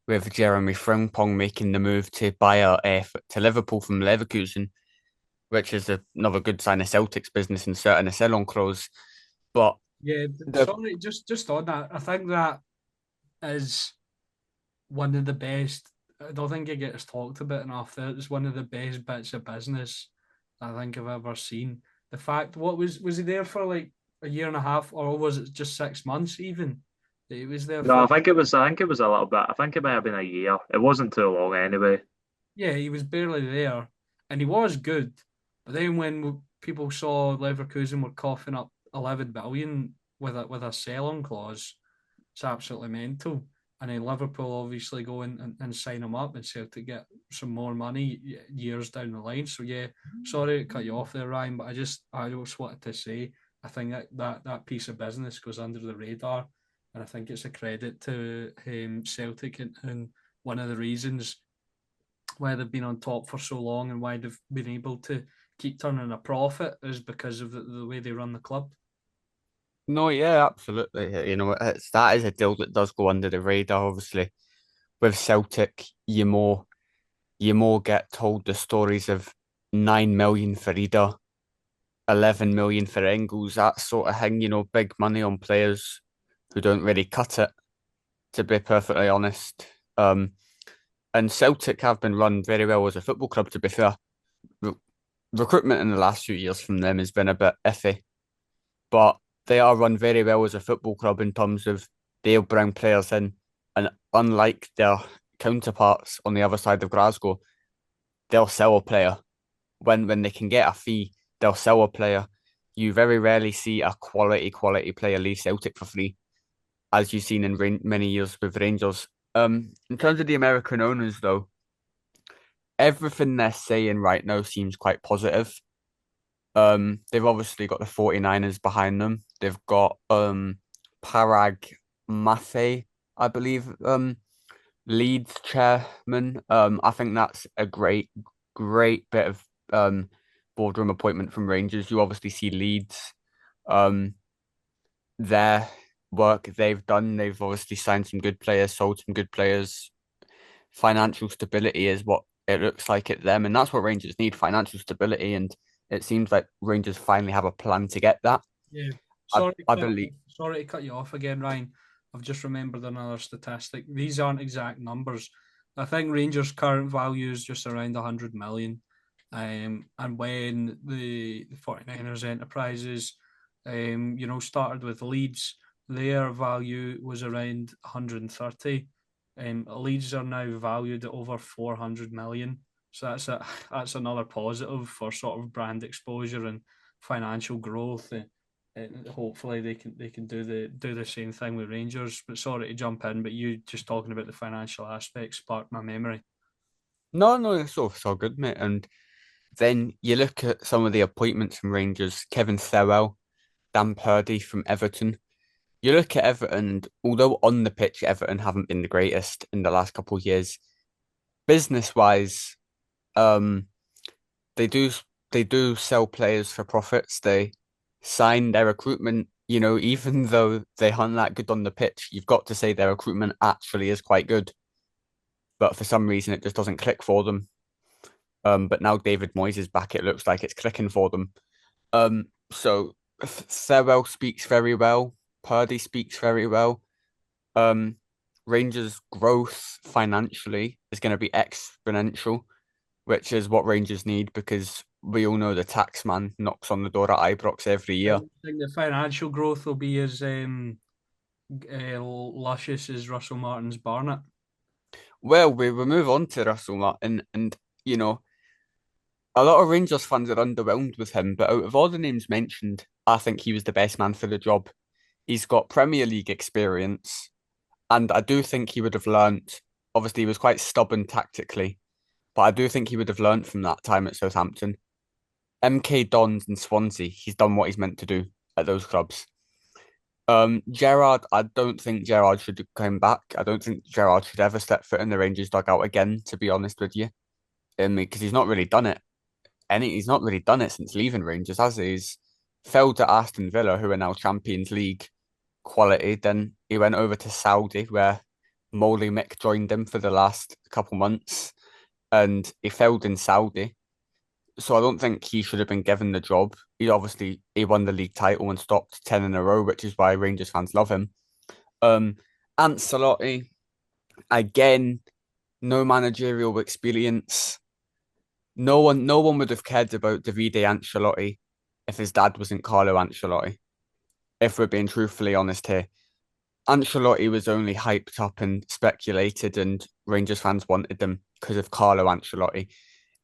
with Jeremy Frimpong making the move to buy to Liverpool from Leverkusen, which is another good sign of Celtic's business and certain a sell-on clause. But Yeah, the sorry, just on that, I think that is one of the best. I don't think it gets talked about enough. That it's one of the best bits of business I think I've ever seen. The fact, what was he there for, like a year and a half, or was it just 6 months even that he was there No, for? I think it was a little bit. I think it might have been a year. It wasn't too long anyway. Yeah, he was barely there, and he was good. But then when people saw Leverkusen were coughing up 11 billion with a sell-on clause, it's absolutely mental. And then Liverpool obviously go in and sign him up and to get some more money years down the line. So yeah, sorry to cut you off there, Ryan, but I just wanted to say I think that piece of business goes under the radar, and I think it's a credit to Celtic, and one of the reasons why they've been on top for so long and why they've been able to keep turning a profit is because of the way they run the club. No, yeah, absolutely. That is a deal that does go under the radar. Obviously, with Celtic, you more get told the stories of 9 million for Ida, 11 million for Engels, that sort of thing. Big money on players who don't really cut it. To be perfectly honest, um, And Celtic have been run very well as a football club, to be fair. Re- Recruitment in the last few years from them has been a bit iffy, but they are run very well as a football club in terms of they'll bring players in. And unlike their counterparts on the other side of Glasgow, they'll sell a player. When they can get a fee, they'll sell a player. You very rarely see a quality player leave Celtic for free, as you've seen in many years with Rangers. In terms of the American owners, though, everything they're saying right now seems quite positive. They've obviously got the 49ers behind them. They've got Parag Mafe, I believe, Leeds chairman. I think that's a great bit of boardroom appointment from Rangers. You obviously see Leeds, um, their work they've done. They've obviously signed some good players, sold some good players. Financial stability is what it looks like at them, and that's what Rangers need, financial stability. And it seems like Rangers finally have a plan to get that. Yeah. I, Sorry, I believe. sorry to cut you off again, Ryan. I've just remembered another statistic. These aren't exact numbers. I think Rangers' current value is just around 100 million. And when the 49ers enterprises, started with Leeds, their value was around 130. Leeds are now valued at over 400 million. So that's another positive for sort of brand exposure and financial growth. And hopefully they can do the same thing with Rangers. But sorry to jump in, but you just talking about the financial aspect sparked my memory. No, it's all good, mate. And then you look at some of the appointments from Rangers, Kevin Thurwell, Dan Purdy from Everton. You look at Everton, and although on the pitch, Everton haven't been the greatest in the last couple of years, business-wise, um, they do they do sell players for profits. They sign their recruitment, even though they aren't that good on the pitch, you've got to say their recruitment actually is quite good. But for some reason, it just doesn't click for them. But now David Moyes is back, it looks like it's clicking for them. So Thurwell speaks very well. Purdy speaks very well. Um, Rangers' growth financially is going to be exponential, which is what Rangers need because we all know the tax man knocks on the door at Ibrox every I year. think the financial growth will be as luscious as Russell Martin's Barnet. Well, we move on to Russell Martin, and a lot of Rangers fans are underwhelmed with him. But out of all the names mentioned, I think he was the best man for the job. He's got Premier League experience, and I do think he would have learnt. Obviously, he was quite stubborn tactically, but I do think he would have learnt from that time at Southampton. MK Dons and Swansea, he's done what he's meant to do at those clubs. Gerrard, I don't think Gerrard should come back. I don't think Gerrard should ever step foot in the Rangers dugout again, to be honest with you. Because he's not really done it. He's not really done it since leaving Rangers, has he? He's failed at Aston Villa, who are now Champions League quality. Then he went over to Saudi, where Molly Mick joined him for the last couple months, and he failed in Saudi. So I don't think he should have been given the job. He won the league title and stopped 10 in a row, which is why Rangers fans love him. Um, Ancelotti, again, no managerial experience. No one would have cared about Davide Ancelotti if his dad wasn't Carlo Ancelotti. If we're being truthfully honest here, Ancelotti was only hyped up and speculated, and Rangers fans wanted him because of Carlo Ancelotti.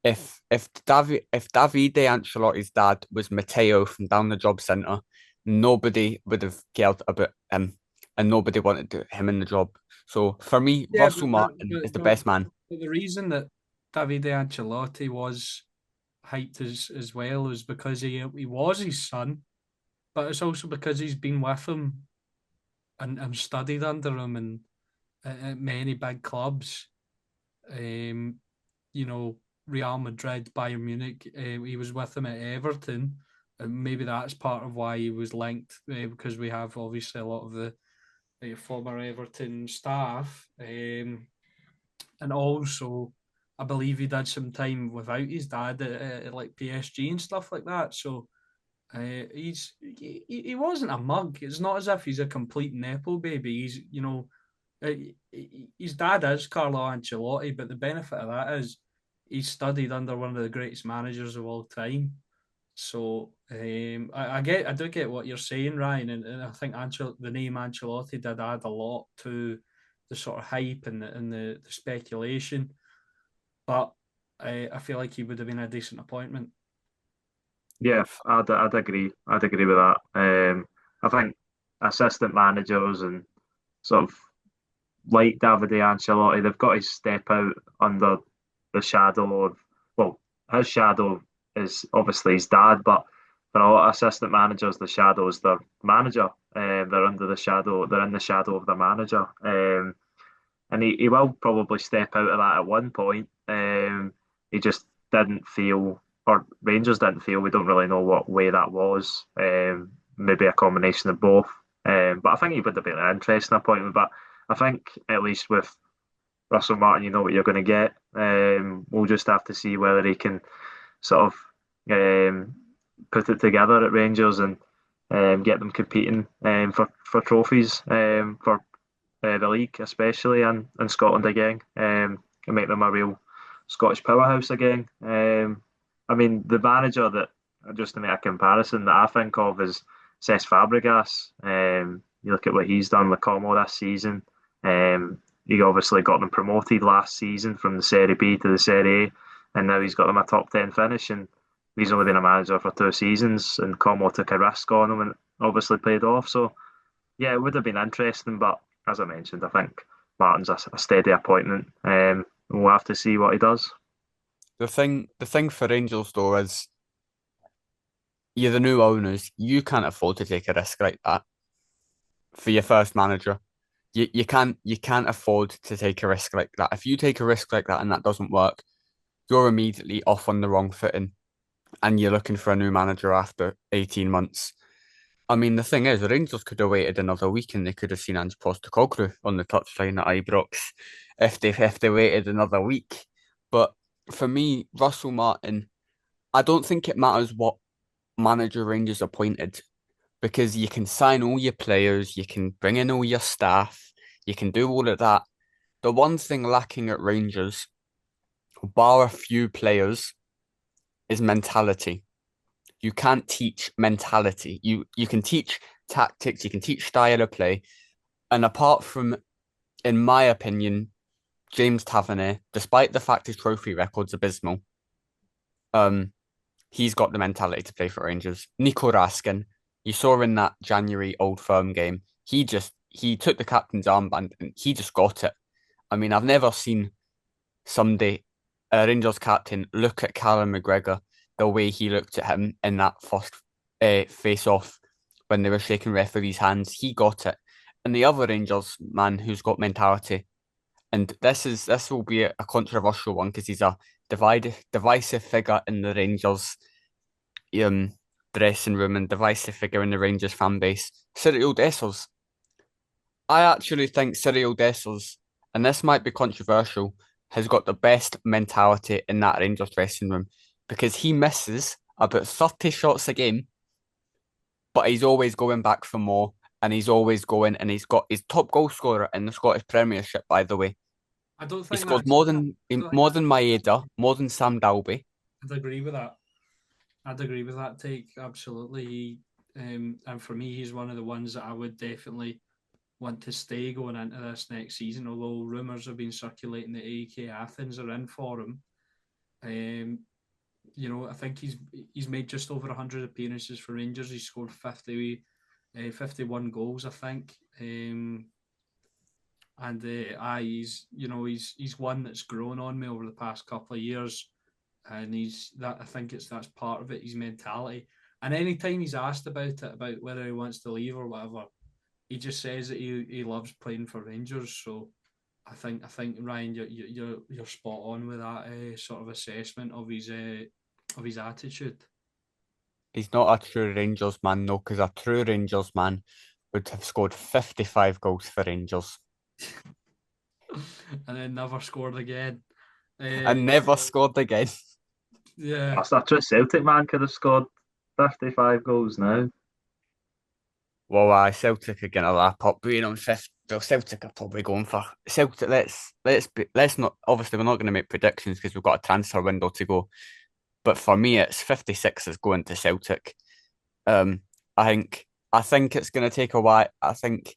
If Davide Ancelotti's dad was Matteo from down the job centre, nobody would have cared about him, and nobody wanted him in the job. So for me, Yeah, Russell Martin is the but best man. the reason that Davide Ancelotti was hyped as well is because he was his son, but it's also because he's been with him and studied under him and at many big clubs. Um, Real Madrid, Bayern Munich. He was with him at Everton, and maybe that's part of why he was linked because we have obviously a lot of the former Everton staff, and also I believe he did some time without his dad at like PSG and stuff like that. So he wasn't a mug. It's not as if he's a complete nepo baby. He's His dad is Carlo Ancelotti, but the benefit of that is he's studied under one of the greatest managers of all time. So I do get what you're saying, Ryan, and I think the name Ancelotti did add a lot to the sort of hype and the speculation. But I feel like he would have been a decent appointment. Yeah, I'd agree. I'd agree with that. I think assistant managers and sort of like Davide Ancelotti, they've got to step out under the shadow of, well, his shadow is obviously his dad, but for a lot of assistant managers, the shadow is their manager. They're under the shadow, they're in the shadow of the manager. And he will probably step out of that at one point. He just didn't feel, or Rangers didn't feel, we don't really know what way that was. Maybe a combination of both. But I think he would have been an interesting appointment. But I think at least with Russell Martin, you know what you're going to get. We'll just have to see whether he can sort of put it together at Rangers and get them competing for trophies for the league, especially and Scotland again, and make them a real Scottish powerhouse again. I mean, the manager that, just to make a comparison, that I think of is Cesc Fabregas. You look at what he's done with Como this season. He obviously got them promoted last season from the Serie B to the Serie A, and now he's got them a top 10 finish. And he's only been a manager for 2 seasons, and Como took a risk on him and obviously played off. So, yeah, it would have been interesting, but as I mentioned, I think Martin's a steady appointment. We'll have to see what he does. The thing for Rangers though is you're the new owners. You can't afford to take a risk like that for your first manager. You can't afford to take a risk like that. If you take a risk like that and that doesn't work, you're immediately off on the wrong footing, and you're looking for a new manager after 18 months. I mean, the thing is, the Rangers could have waited another week and they could have seen Ange Postecoglou on the touchline at Ibrox if they waited another week. But for me, Russell Martin, I don't think it matters what manager Rangers appointed because you can sign all your players, you can bring in all your staff, you can do all of that. The one thing lacking at Rangers, bar a few players, is mentality. You can't teach mentality. You can teach tactics, you can teach style of play. And apart from, in my opinion, James Tavernier, despite the fact his trophy record's abysmal, um, he's got the mentality to play for Rangers. Nico Raskin, you saw in that January Old Firm game, he took the captain's armband and he just got it. I mean, I've never seen somebody, a Rangers captain, look at Callum McGregor the way he looked at him in that first face-off when they were shaking referees' hands. He got it. And the other Rangers man who's got mentality, and this will be a controversial one because he's a divisive figure in the Rangers um, dressing room and divisive figure in the Rangers fan base. Cyril Dessers. I actually think Cyril Dessers, and this might be controversial, has got the best mentality in that Rangers dressing room because he misses about 30 shots a game, but he's always going back for more and he's always going and he's got his top goal scorer in the Scottish Premiership, by the way. I don't He think scored that's. more than I don't think more that's. than Maeda, more than Sam Dalby. I'd agree with that. I'd agree with that take absolutely. And for me, he's one of the ones that I would definitely want to stay going into this next season. Although rumours have been circulating that AEK Athens are in for him. I think he's made just over 100 appearances for Rangers. He's scored 51 goals, I think. He's one that's grown on me over the past couple of years, and I think that's part of it. His mentality, and anytime he's asked about it, about whether he wants to leave or whatever, he just says that he loves playing for Rangers. So I think Ryan, you're spot on with that sort of assessment of his attitude. He's not a true Rangers man, though, because a true Rangers man would have scored 55 goals for Rangers And then never scored again. and never scored again. Yeah, That's a true Celtic man could have scored 55 goals now. Well, Celtic are going to lap up being on Well, Celtic are probably going for Celtic. Let's not. Obviously, we're not going to make predictions because we've got a transfer window to go. But for me, it's 56 is going to Celtic. Um, I think it's going to take a while. I think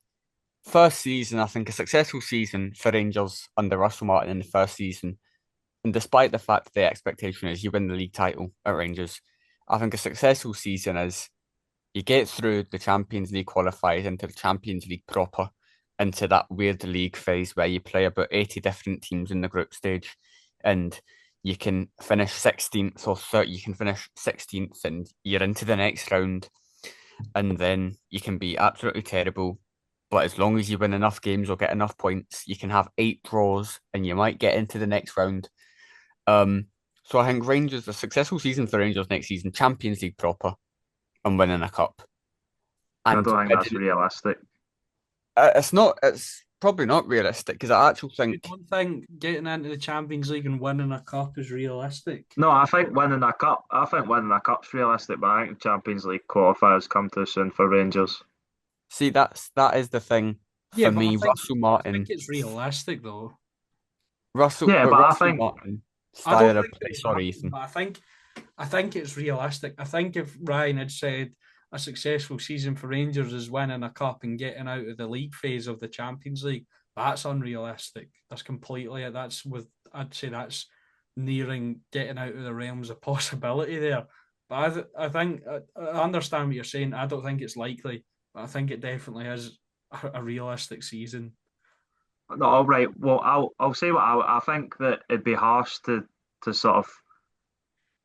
first season, I think a successful season for Rangers under Russell Martin in the first season, and despite the fact that the expectation is you win the league title at Rangers, I think a successful season is you get through the Champions League qualifiers into the Champions League proper, into that weird league phase where you play about 80 different teams in the group stage, and you can finish 16th or 30, you can finish 16th and you're into the next round, and then you can be absolutely terrible. But as long as you win enough games or get enough points, you can have 8 draws and you might get into the next round. So I think Rangers, a successful season for Rangers next season, Champions League proper and winning a cup. I And don't think that's realistic. it's not. It's probably not realistic because I actually You think. don't think getting into the Champions League and winning a cup is realistic? No, I think winning a cup. I think winning a cup's realistic, but I think Champions League qualifiers come too soon for Rangers. See, that is the thing Yeah, for but me. I think it's realistic though. Yeah, but I Russell think Martin I don't style of think it play. will Sorry, happen, Ethan. but I think it's realistic. I think if Ryan had said a successful season for Rangers is winning a cup and getting out of the league phase of the Champions League, that's unrealistic. I'd say that's nearing getting out of the realms of possibility there. But I think I understand what you're saying. I don't think it's likely, but I think it definitely is a realistic season. no. All right. Well, I'll say what I think that it'd be harsh to sort of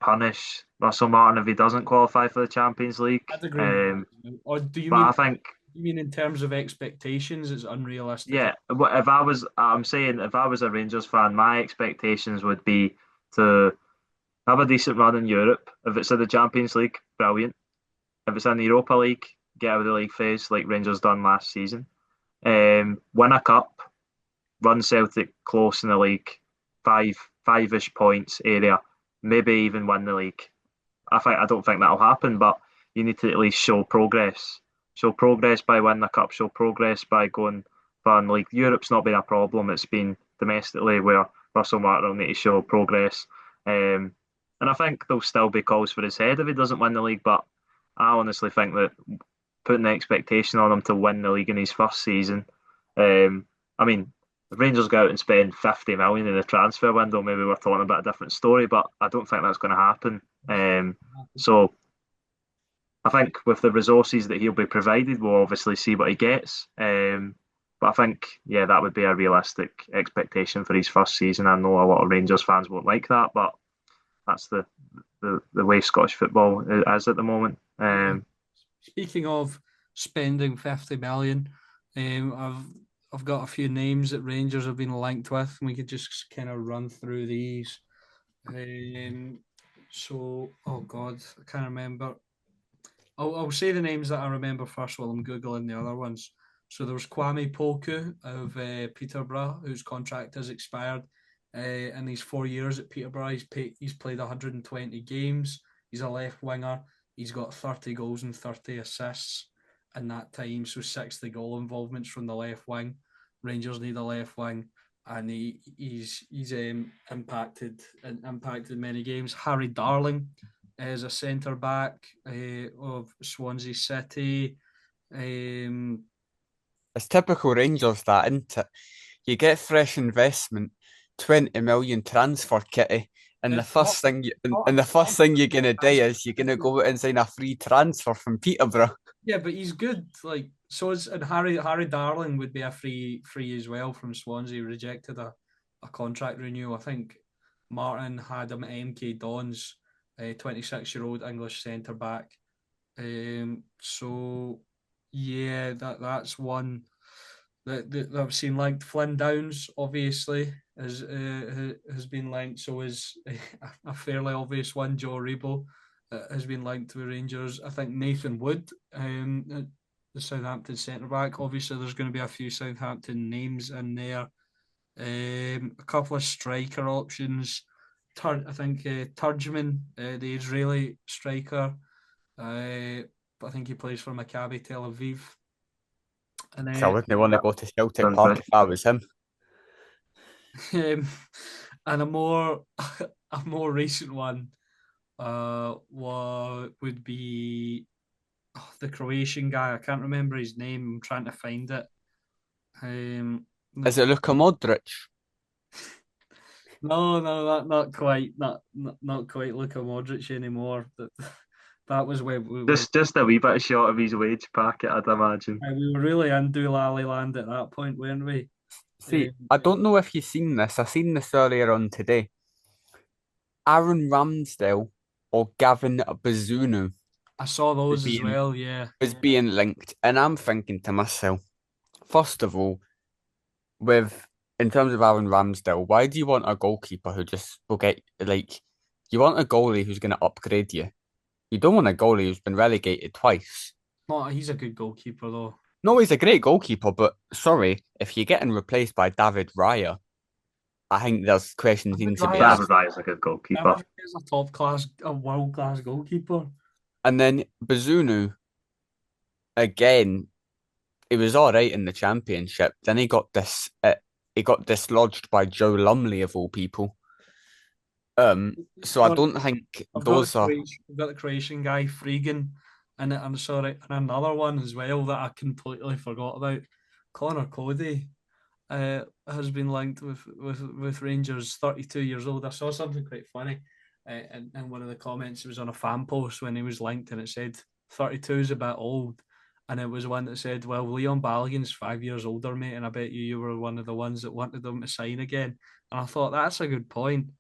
punish Russell Martin if he doesn't qualify for the Champions League. I'd agree with that. Or do But I think you mean in terms of expectations, it's unrealistic? yeah. If I was, I'm saying if I was a Rangers fan, my expectations would be to have a decent run in Europe. If it's in the Champions League, brilliant. If it's in the Europa League, get out of the league phase like Rangers done last season. Win a cup, run Celtic close in the league, five-ish points area, maybe even win the league. I don't think that'll happen, but you need to at least show progress. Show progress by winning the cup. Show progress by going far in the league. Europe's not been a problem. It's been domestically where Russell Martin will need to show progress. And I think there'll still be calls for his head if he doesn't win the league. But I honestly think that putting the expectation on him to win the league in his first season, I mean, if Rangers go out and spend 50 million in the transfer window, maybe we're talking about a different story, but I don't think that's going to happen. So I think with the resources that he'll be provided, we'll obviously see what he gets. But I think, yeah, that would be a realistic expectation for his first season. I know a lot of Rangers fans won't like that, but that's the way Scottish football is at the moment. Speaking of spending 50 million, I've got a few names that Rangers have been linked with, and we could just kind of run through these. Oh God, I can't remember. I'll say the names that I remember first while I'm googling the other ones. So there was Kwame Poku of Peterborough, whose contract has expired. In these 4 years at Peterborough, he's played 120 games. He's a left winger. He's got 30 goals and 30 assists in that time. So 60 goal involvements from the left wing. Rangers need a left wing, and he's impacted many games. Harry Darling is a centre back of Swansea City. It's typical Rangers, that, isn't it? You get fresh investment, 20 million transfer kitty, and the first thing you're gonna do is you're gonna go out and sign a free transfer from Peterborough. Yeah, but he's good. And Harry Darling would be a free as well from Swansea. Rejected a contract renewal. I think Martin had him at MK Dons, 26-year-old English centre back. So yeah, that's one that I've seen linked. Flynn Downs obviously has been linked. So is a fairly obvious one. Joe Rebo has been linked to the Rangers. I think Nathan Wood, the Southampton centre back. Obviously, there's going to be a few Southampton names in there. A couple of striker options. I think Turgeman, the Israeli striker, but I think he plays for Maccabi Tel Aviv. And So I wouldn't want to Yeah, go to Celtic sounds Park right. if I was him. um, and a more a more recent one would be the Croatian guy. I can't remember his name. I'm trying to find it. Um, Is it Luka Modric? no, not quite, not quite Luka Modric anymore. That was when Just a wee bit short of his wage packet, I'd imagine. we were really in Doolally land at that point, weren't we? See, Um, I don't know if you've seen this. I seen this earlier on today. Aaron Ramsdale or Gavin Bazunu I saw is those as being well. Yeah, is being linked, and I'm thinking to myself, first of all, with in terms of Aaron Ramsdale, why do you want a goalkeeper who just will get like you want a goalie who's going to upgrade you? You don't want a goalie who's been relegated twice. not he's a good goalkeeper though. No, he's a great goalkeeper, but sorry, if you're getting replaced by David Raya, I think there's questions David need to be Raya's David asked. Raya's a good goalkeeper. David Raya's a top class, a world class goalkeeper. And then Bazunu, again, he was all right in the championship. Then he got dislodged by Joe Lumley of all people. So I Sorry, don't think I've got those are. I've got the Croatian guy Freegan, and I'm sorry, and another one as well that I completely forgot about. Connor Cody has been linked with Rangers. 32 years old. I saw something quite funny, in one of the comments. It was on a fan post when he was linked, and it said 32 is a bit old. And it was one that said, "Well, Leon Balogun's 5 years older, mate, and I bet you were one of the ones that wanted him to sign again." And I thought that's a good point.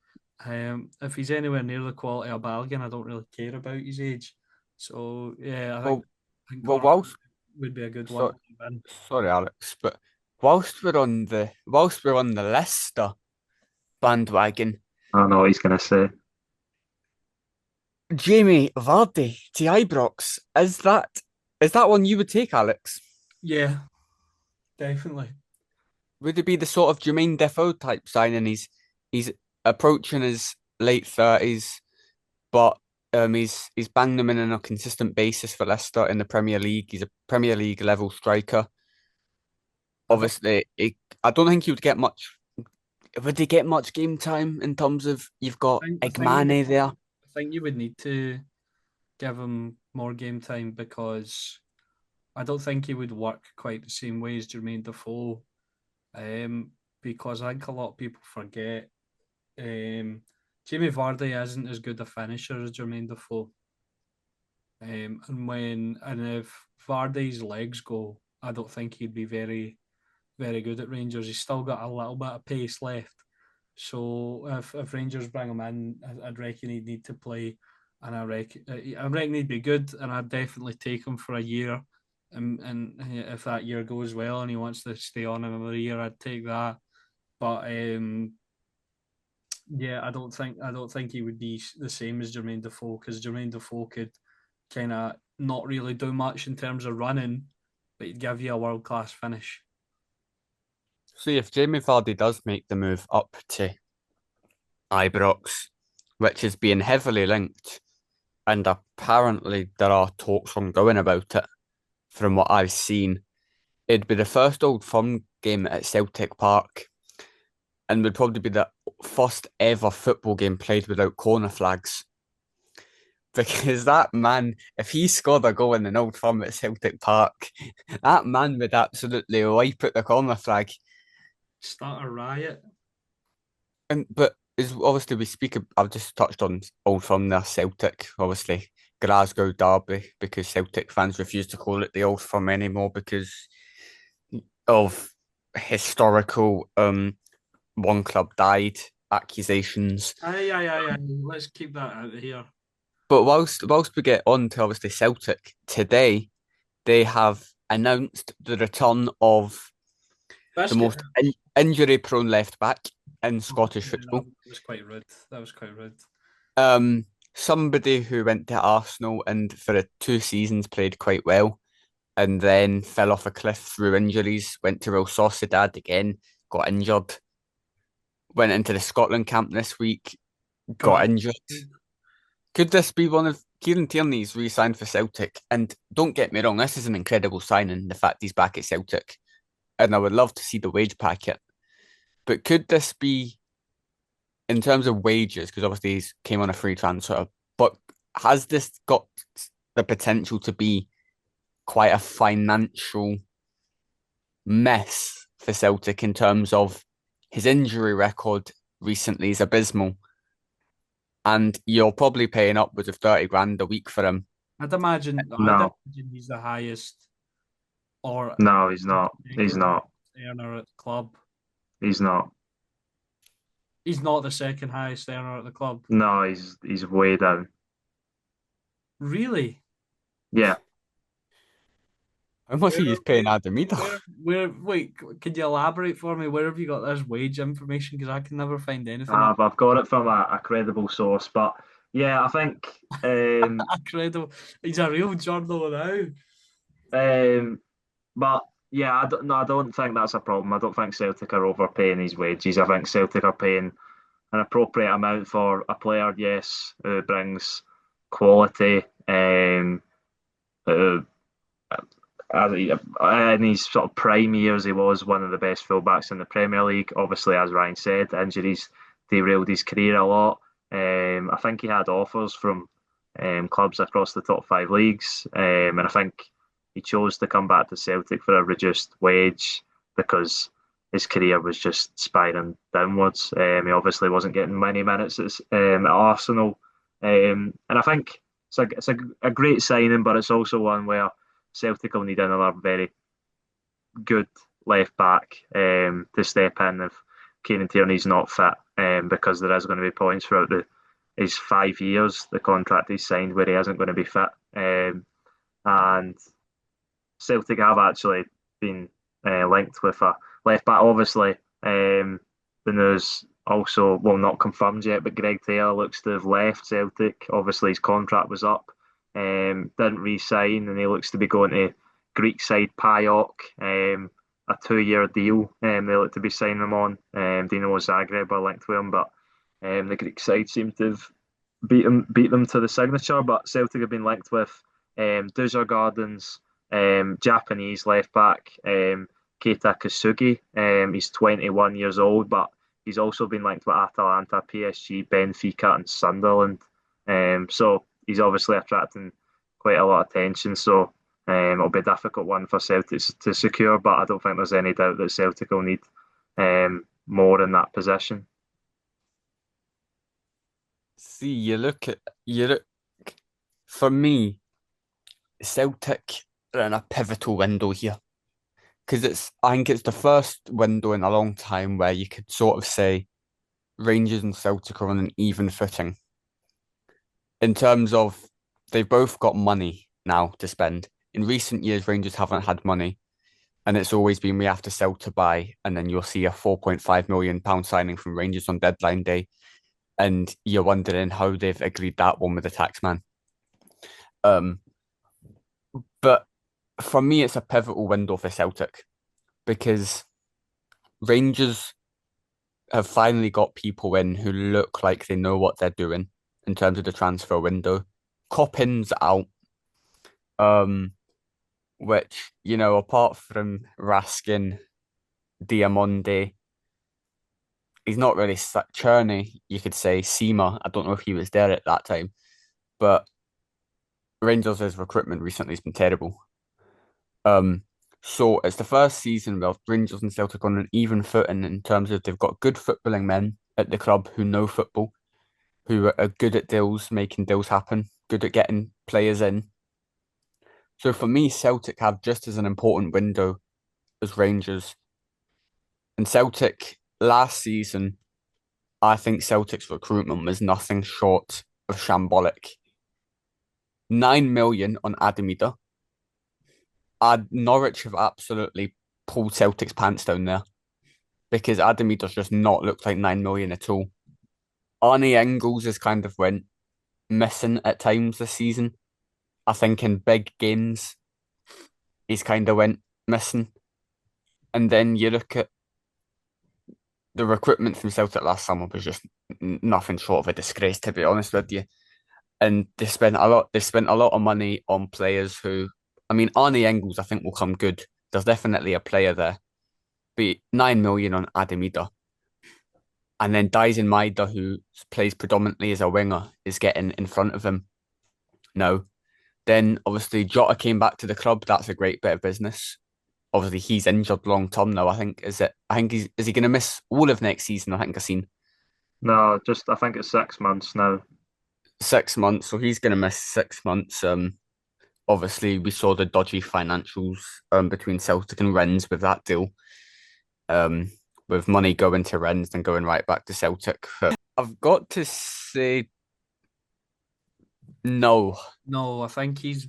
If he's anywhere near the quality of Balogun, I don't really care about his age. So yeah, Well, I think well, Connor whilst would be a good one so, to leave in. sorry, Alex, but whilst we're on the Leicester bandwagon, I know what he's going to say. Jamie Vardy to Ibrox, is that one you would take, Alex? Yeah, definitely. Would it be the sort of Jermaine Defoe type signing? He's approaching his late 30s, but he's banged them in on a consistent basis for Leicester in the Premier League. He's a Premier League level striker. I don't Obviously, I don't think he would get much. Would he get much game time in terms of you've got Igmane there? I think you would need to give him more game time because I don't think he would work quite the same way as Jermaine Defoe. Um, because I think a lot of people forget Jamie Vardy isn't as good a finisher as Jermaine Defoe. And if Vardy's legs go, I don't think he'd be very good at Rangers. He's still got a little bit of pace left. So if Rangers bring him in, I'd reckon he'd need to play, and I reckon he'd be good, and I'd definitely take him for a year. And if that year goes well and he wants to stay on another year, I'd take that. But yeah, I don't think he would be the same as Jermaine Defoe because Jermaine Defoe could kind of not really do much in terms of running, but he'd give you a world class finish. See, if Jamie Vardy does make the move up to Ibrox, which is being heavily linked, and apparently there are talks ongoing about it, from what I've seen, it'd be the first Old Firm game at Celtic Park, and would probably be the first ever football game played without corner flags. Because that man, if he scored a goal in an Old Firm at Celtic Park, that man would absolutely wipe out the corner flag. Start a riot. And but is obviously we speak. I've just touched on Old Firm there, Celtic, obviously Glasgow Derby, because Celtic fans refuse to call it the Old Firm anymore because of historical one club died accusations. Aye. Let's keep that out of here. But whilst we get on to obviously Celtic today, they have announced the return of That's the good. most injury prone left back in Scottish That football. was quite rude. That was quite rude. Somebody who went to Arsenal and for 2 seasons played quite well, and then fell off a cliff through injuries. Went to Real Sociedad again, got injured. Went into the Scotland camp this week, got God, injured. Could this be one of Kieran Tierney's re-signed for Celtic, and don't get me wrong, this is an incredible signing. The fact he's back at Celtic, and I would love to see the wage packet. But could this be, in terms of wages, because obviously he came on a free transfer, but has this got the potential to be quite a financial mess for Celtic in terms of his injury record recently is abysmal, and you're probably paying upwards of 30 grand a week for him. I'd No, imagine he's the highest or no, he's not. He's second highest not. earner at the club. He's not. He's not the second highest earner at the club. No, he's way down. Really? Yeah. How much Where, are you where, paying Adam Eder? wait, could you elaborate for me? Where have you got this wage information? Because I can never find anything on I've got it from a credible source, but yeah, I think Incredible. He's a real journal now. um, but yeah, I don't, no, I don't think that's a problem. I don't think Celtic are overpaying his wages. I think Celtic are paying an appropriate amount for a player, yes, who brings quality. Uh, in his sort of prime years, he was one of the best fullbacks in the Premier League. Obviously, as Ryan said, injuries derailed his career a lot. I think he had offers from clubs across the top five leagues, and I think he chose to come back to Celtic for a reduced wage because his career was just spiraling downwards. He obviously wasn't getting many minutes at Arsenal, and I think it's a great signing, but it's also one where Celtic will need another very good left back to step in if Kieran Tierney's not fit, because there is going to be points throughout his 5 years, the contract he's signed, where he isn't going to be fit. And Celtic have actually been linked with a left back. Obviously, the news also, well, not confirmed yet, but Greg Taylor looks to have left Celtic. Obviously, his contract was up, didn't re-sign, and he looks to be going to Greek side PAOK, a 2-year deal. They look to be signing him on. Dino Zagreb are linked with him, but the Greek side seem to have beat them to the signature. But Celtic have been linked with Doozer Gardens, Japanese left back Keita Kasugi. He's 21 years old, but he's also been linked with Atalanta, PSG, Benfica, and Sunderland. So he's obviously attracting quite a lot of attention. So it'll be a difficult one for Celtic to secure, but I don't think there's any doubt that Celtic will need more in that position. See, you look for me, Celtic are in a pivotal window here because I think it's the first window in a long time where you could sort of say Rangers and Celtic are on an even footing in terms of they've both got money now to spend. In recent years, Rangers haven't had money, and it's always been we have to sell to buy, and then you'll see a £4.5 million signing from Rangers on deadline day, and you're wondering how they've agreed that one with the taxman. Um, but for me, it's a pivotal window for Celtic because Rangers have finally got people in who look like they know what they're doing in terms of the transfer window. Coppin's out, which, apart from Raskin, Diamonde, he's not really Cherney, you could say. Seema, I don't know if he was there at that time, but Rangers' recruitment recently has been terrible. So it's the first season where Rangers and Celtic on an even footing in terms of they've got good footballing men at the club who know football, who are good at deals, making deals happen, good at getting players in. So for me, Celtic have just as an important window as Rangers. And Celtic last season, I think Celtic's recruitment was nothing short of shambolic. 9 million on Adam Eder. Norwich have absolutely pulled Celtic's pants down there because Adam Eder's just not looked like 9 million at all. Arnie Engels has kind of went missing at times this season. I think in big games, he's kind of went missing. And then you look at the recruitment from Celtic last summer was just nothing short of a disgrace, to be honest with you. and they spent a lot. They spent a lot of money on players who, I mean, Arnie Engels, I think will come good. There's definitely a player there. But 9 million on Adam Ida, and then Dyson Maida, who plays predominantly as a winger, is getting in front of him now. Then obviously Jota came back to the club. That's a great bit of business. Obviously he's injured long term now. I think is it. I think is he going to miss all of next season? I think I've seen No, just I think it's 6 months now. 6 months, so he's going to miss 6 months. Obviously we saw the dodgy financials between Celtic and Rennes with that deal. Um, with money going to Rennes and going right back to Celtic. I've got to say no. No, I think he's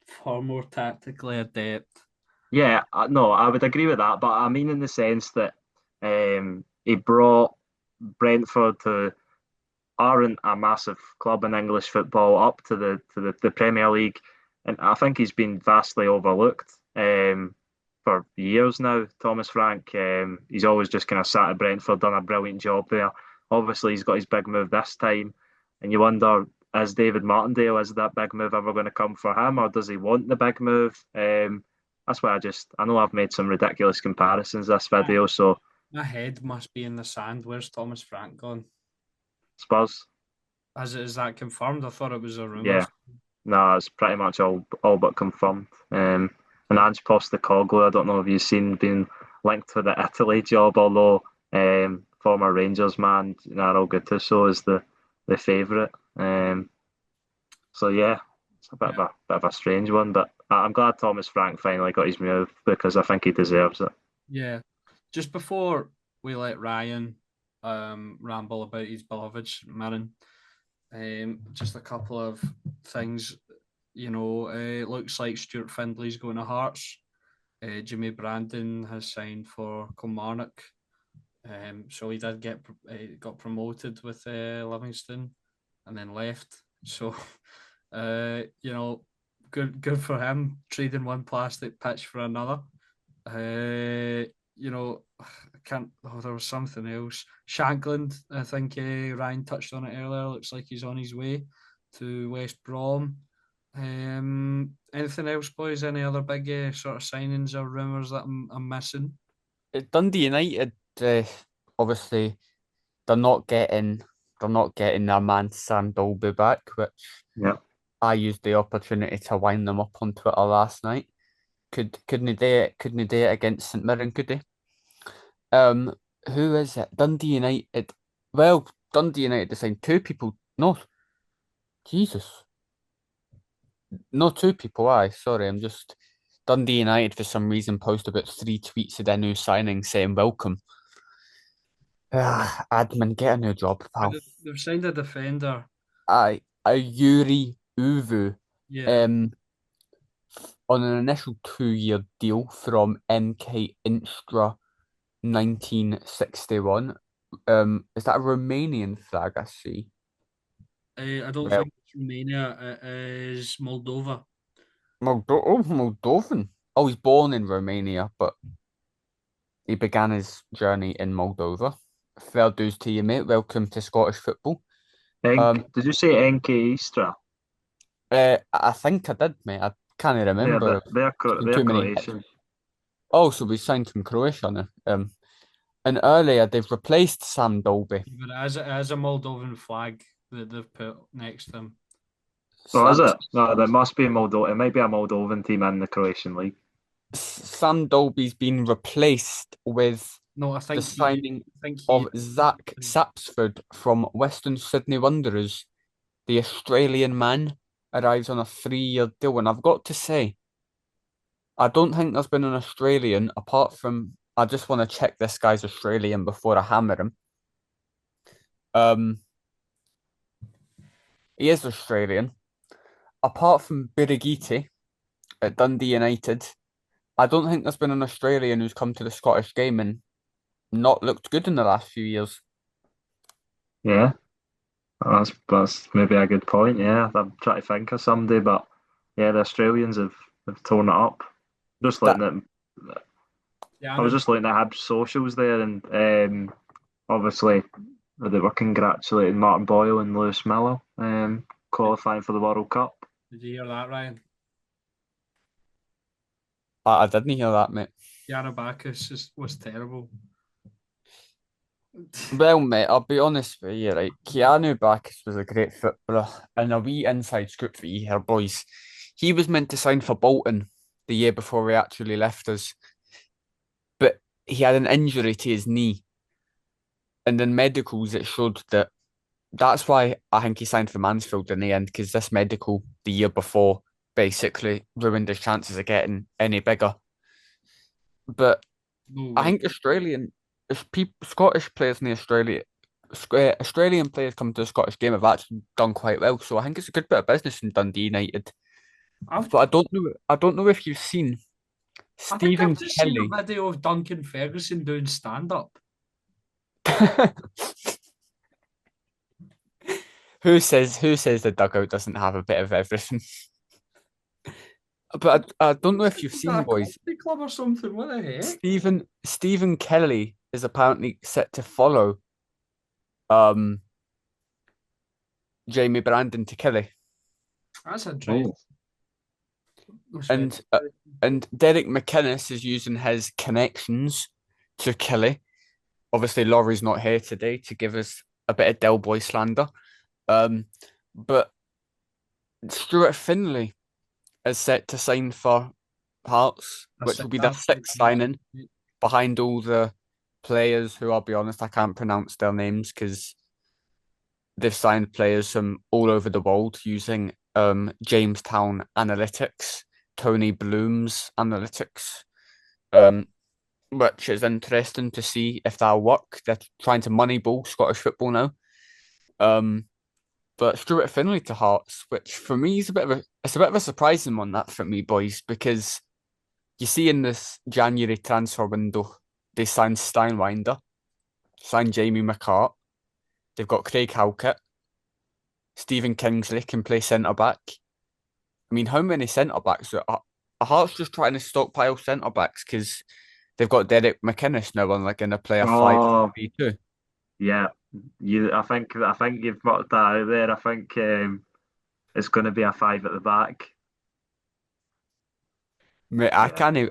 far more tactically adept. Yeah, no, I would agree with that, but I mean in the sense that he brought Brentford, who aren't a massive club in English football, up to the Premier League, and I think he's been vastly overlooked for years now. Thomas Frank, he's always just kind of sat at Brentford, done a brilliant job there. Obviously, he's got his big move this time, and you wonder, is David Martindale, is that big move ever going to come for him, or does he want the big move? That's why I know I've made some ridiculous comparisons this video, so My head must be in the sand. Where's Thomas Frank gone? Spurs, Is that confirmed? I thought it was a rumour. yeah. No, it's pretty much all but confirmed. And Ange Postecoglou, I don't know if you've seen being linked to the Italy job, although former Rangers man Gennaro Gattuso is the favourite. So yeah, it's a bit of a strange one, but I'm glad Thomas Frank finally got his move because I think he deserves it. Yeah. Just before we let Ryan ramble about his beloved Mirren, just a couple of things. It looks like Stuart Findlay's going to Hearts. Jimmy Brandon has signed for Kilmarnock. So he did got promoted with Livingston and then left. So, good for him trading one plastic pitch for another. I can't. Oh, there was something else. Shankland, I think Ryan touched on it earlier. Looks like he's on his way to West Brom. Anything else, boys? Any other big sort of signings or rumours that I'm missing? Dundee United, obviously, they're not getting their man Sam Dolby back, which Yeah. I used the opportunity to wind them up on Twitter last night. Couldn't he do it? Couldn't he do it against St Mirren? Could he? Um, who is it? Dundee United. Well, Dundee United signed two people. No, Jesus, no, two people. Aye, sorry, I'm just Dundee United for some reason posted about 3 tweets of their new signing saying welcome. Admin, get a new job, pal. They've signed a defender. A Yuri Uvu, Yeah. um, on an initial 2-year deal from MK Instra 1961. Is that a Romanian flag? I see. I don't Well, think it's Romania. It is Moldova. Moldovan. Oh, he's born in Romania, but he began his journey in Moldova. Fair dues to you, mate. Welcome to Scottish football. Did you say NK Istra? I think I did, mate. I can't They're remember. It's been they're too many hits. Croatian. Oh, so we signed from Croatia now. And earlier they've replaced Sam Dolby. But it is a Moldovan flag that they've put next to them. Oh, is Sam, it? No, there must be a Moldova. It might be a Moldovan team in the Croatian league. Sam Dolby's been replaced with No, the signing of Zach Sapsford from Western Sydney Wanderers. The Australian man arrives on a 3-year deal, and I've got to say, I don't think there's been an Australian apart from. I just want to check this guy's Australian before I hammer him. He is Australian. Apart from Birigiti at Dundee United, I don't think there's been an Australian who's come to the Scottish game and not looked good in the last few years. Yeah, that's maybe a good point. Yeah, I'm trying to think of somebody, but yeah, the Australians have torn it up. Just That looking at, I was just looking at Habs socials there, and obviously they were congratulating Martin Boyle and Lewis Miller. qualifying for the World Cup. Did you hear that, Ryan? I didn't hear that, mate. Yanabakis was terrible. Well, mate, I'll be honest with you, right? Keanu Backus was a great footballer, and a wee inside scoop for you here, boys. He was meant to sign for Bolton the year before he actually left us, but he had an injury to his knee, and in medicals it showed that that's why I think he signed for Mansfield in the end, because this medical the year before basically ruined his chances of getting any bigger. But No I way. think Scottish players in the Australian players come to the Scottish game have actually done quite well. So I think it's a good bit of business in Dundee United. I've, But I don't know if you've seen I think I've Stephen just seen Kelly. a video of Duncan Ferguson doing stand up. Who says the dugout doesn't have a bit of everything? But I don't know if you've Is that seen, a boys. comedy club or something? What the heck? Stephen Kelly is apparently set to follow um Jamie Brandon to Kelly. That's interesting. Oh, That's very And and Derek McInnes is using his connections to Kelly. Obviously, Laurie's not here today to give us a bit of Del Boy slander. Um, but Stuart Finley is set to sign for Hearts, which will be their sixth signing behind all the players who, I'll be honest, I can't pronounce their names because they've signed players from all over the world using Jamestown Analytics, Tony Bloom's Analytics, which is interesting to see if that'll work. They're trying to moneyball Scottish football now. But Stuart Finley to Hearts, which for me is a bit of a surprising one that for me, boys, because you see in this January transfer window, they signed Steinwinder, signed Jamie McCart, they've got Craig Halkett, Stephen Kingsley can play centre back. I mean, how many centre backs are Hearts just trying to stockpile centre backs because they've got Derek McInnes now and they're going to play a oh 5-3-2. yeah. I think you've marked that out there. I think it's going to be a five at the back. Mate, Yeah.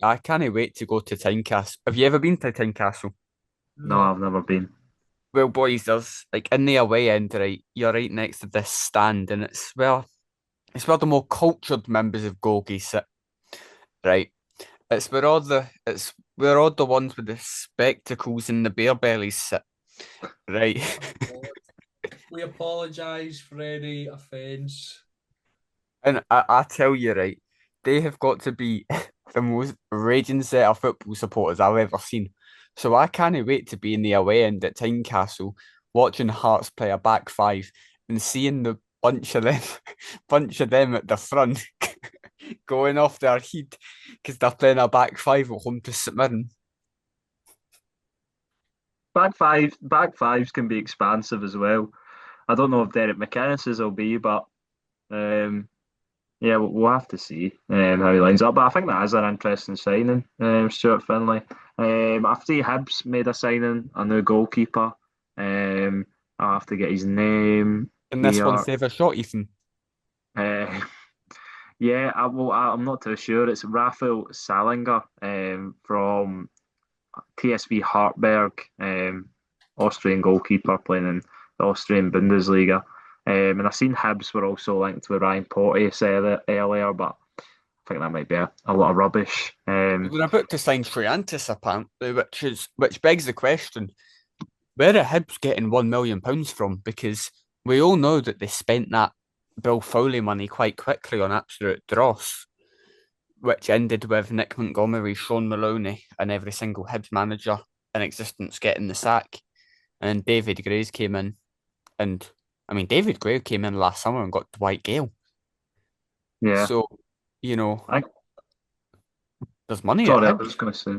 I can't wait to go to Tynecastle. Have you ever been to Tynecastle? No, No. I've never been. Well, boys, there's like in the away end, right? You're right next to this stand, and it's where the more cultured members of Gogie sit, right? It's where all the ones with the spectacles and the beer bellies sit, right? We apologise for any offence. And I tell you, right, they have got to be the most raging set of football supporters I've ever seen. So I can't wait to be in the away end at Tynecastle, watching Hearts play a back five and seeing the bunch of them at the front going off their heat because they're playing a back five at home to St Mirren. Back fives can be expansive as well. I don't know if Derek McInnes's will be, but um, yeah, we'll have to see how he lines up. But I think that is an interesting signing, Stuart Finley. I see Hibs made a signing, a new goalkeeper. I'll have to get his name And this one here. save a shot, Ethan. Uh, yeah, I'm not too sure. It's Raphael Salinger from TSV Hartberg, Austrian goalkeeper playing in the Austrian Bundesliga. And I've seen Hibs were also linked with Ryan Porteous earlier, but I think that might be a lot of rubbish. They're about to sign Triantis apparently, which begs the question: where are Hibs getting £1 million from? Because we all know that they spent that Bill Foley money quite quickly on absolute dross, which ended with Nick Montgomery, Sean Maloney, and every single Hibs manager in existence getting the sack. And David Gray's came in, and I mean David Gray came in last summer and got Dwight Gale. Yeah, So, you know, I there's money at sorry, I Hibs. was just going to say.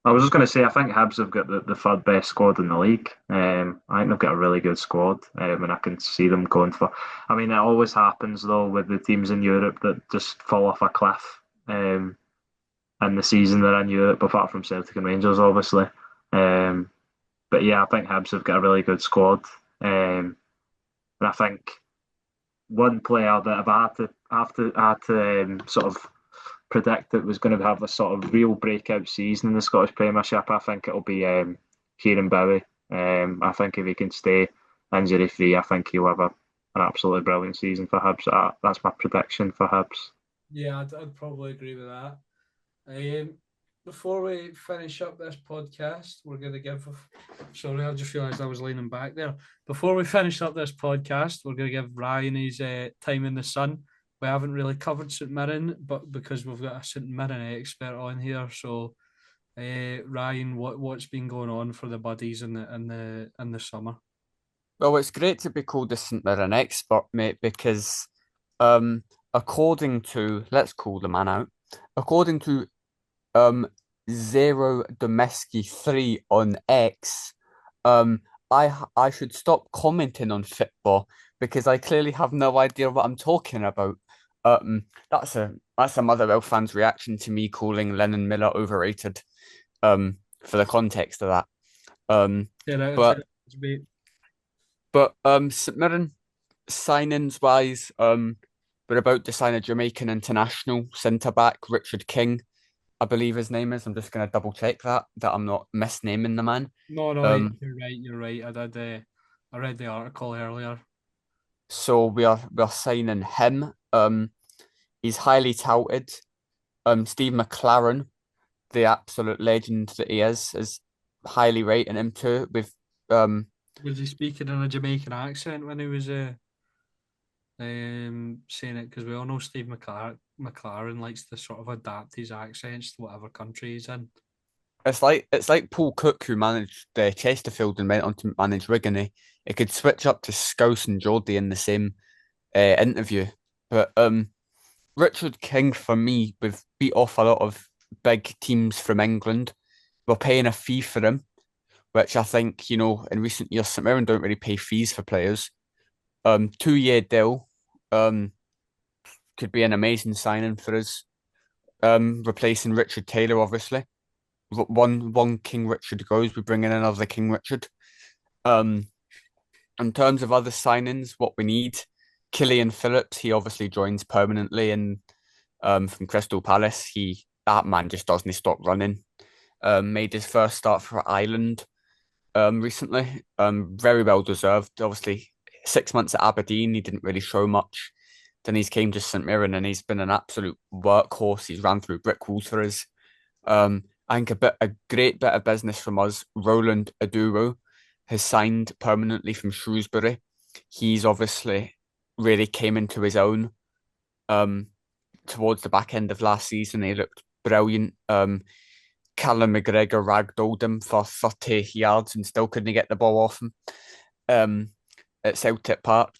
I was just going to say, I think Hibs have got the third best squad in the league. I think they've got a really good squad, and I can see them going for. I mean, it always happens though with the teams in Europe that just fall off a cliff. In the season they're in Europe, apart from Celtic and Rangers, obviously. Um, but yeah, I think Hibs have got a really good squad, and I think one player that if I had to sort of predict it was going to have a sort of real breakout season in the Scottish Premiership, I think it'll be Kieran Bowie. I think if he can stay injury free, I think he'll have an absolutely brilliant season for Hibs. That's my prediction for Hibs. Yeah, I'd probably agree with that. Um, Before we finish up this podcast, we're going to give. Sorry, I just realised I was leaning back there. Before we finish up this podcast, we're going to give Ryan his time in the sun. We haven't really covered St Mirren, but because we've got a St Mirren expert on here, so Ryan, what's been going on for the buddies in the summer? Well, it's great to be called a St Mirren expert, mate, because according to, let's call the man out, according to um Zero Domesky 3 on X, um I should stop commenting on football because I clearly have no idea what I'm talking about. That's a Motherwell fan's reaction to me calling Lennon Miller overrated. For the context of that. Um, 10 out of but 10. St Mirren signings wise, we're about to sign a Jamaican international centre back, Richard King, I believe his name is. I'm just gonna double check that I'm not misnaming the man. No, Um, you're right. You're right. I read the article earlier. so we are signing him. He's highly touted. Steve McLaren, the absolute legend that he is highly rating him too. With Was he speaking in a Jamaican accent when he was saying it? Because we all know Steve McLaren likes to sort of adapt his accents to whatever country he's in. it's like Paul Cook who managed Chesterfield and went on to manage Wigan. He could switch up to Scouse and Geordie in the same interview. But Richard King for me, we've beat off a lot of big teams from England. We're paying a fee for him, which I think, in recent years, St Mirren don't really pay fees for players. 2-year deal, could be an amazing signing for us. Replacing Richard Taylor, obviously. One King Richard goes, we bring in another King Richard. Um, in terms of other signings, what we need, Killian Phillips, he obviously joins permanently and from Crystal Palace. That man just doesn't stop running. Made his first start for Ireland recently. Very well deserved. Obviously, 6 months at Aberdeen, he didn't really show much. Then he's came to St Mirren and he's been an absolute workhorse. He's ran through brick walls for us. I think a great bit of business from us. Roland Aduro has signed permanently from Shrewsbury. He's obviously really came into his own towards the back end of last season. He looked brilliant. Callum McGregor ragdolled him for 30 yards and still couldn't get the ball off him at Celtic Park.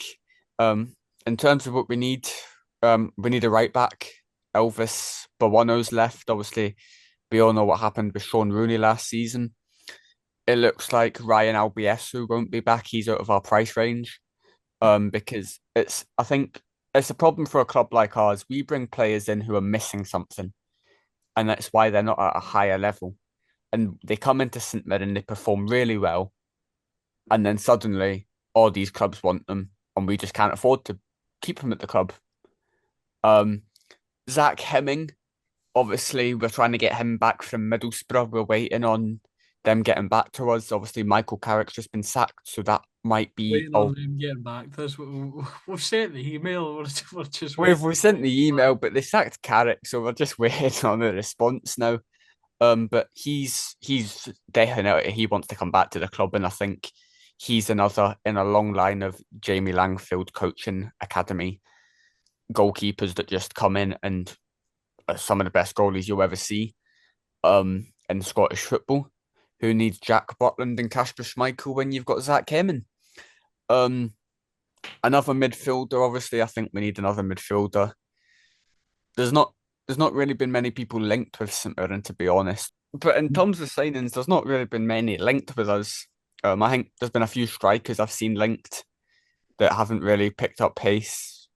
In terms of what we need a right back. Elvis Bawano's left. Obviously, we all know what happened with Sean Rooney last season. It looks like Ryan Albiesu won't be back. He's out of our price range. Because I think it's a problem for a club like ours. We bring players in who are missing something, and that's why they're not at a higher level. And they come into St Mirren, they perform really well, and then suddenly all these clubs want them, and we just can't afford to keep them at the club. Um, Zach Hemming, obviously, we're trying to get him back from Middlesbrough. We're waiting on them getting back to us. Obviously, Michael Carrick's just been sacked, so that might be. Waiting Oh, on them getting back to us. We've sent the email. We're just we've waiting. we sent the email, but they sacked Carrick, so we're just waiting on a response now. But he's definitely he wants to come back to the club, and I think he's another in a long line of Jamie Langfield coaching academy goalkeepers that just come in and are some of the best goalies you'll ever see. In Scottish football. Who needs Jack Butland and Kasper Schmeichel when you've got Zach Hemming? Another midfielder. Obviously, I think we need another midfielder. There's not really been many people linked with St Mirren, to be honest. But in terms of signings, there's not really been many linked with us. I think there's been a few strikers I've seen linked that haven't really picked up pace.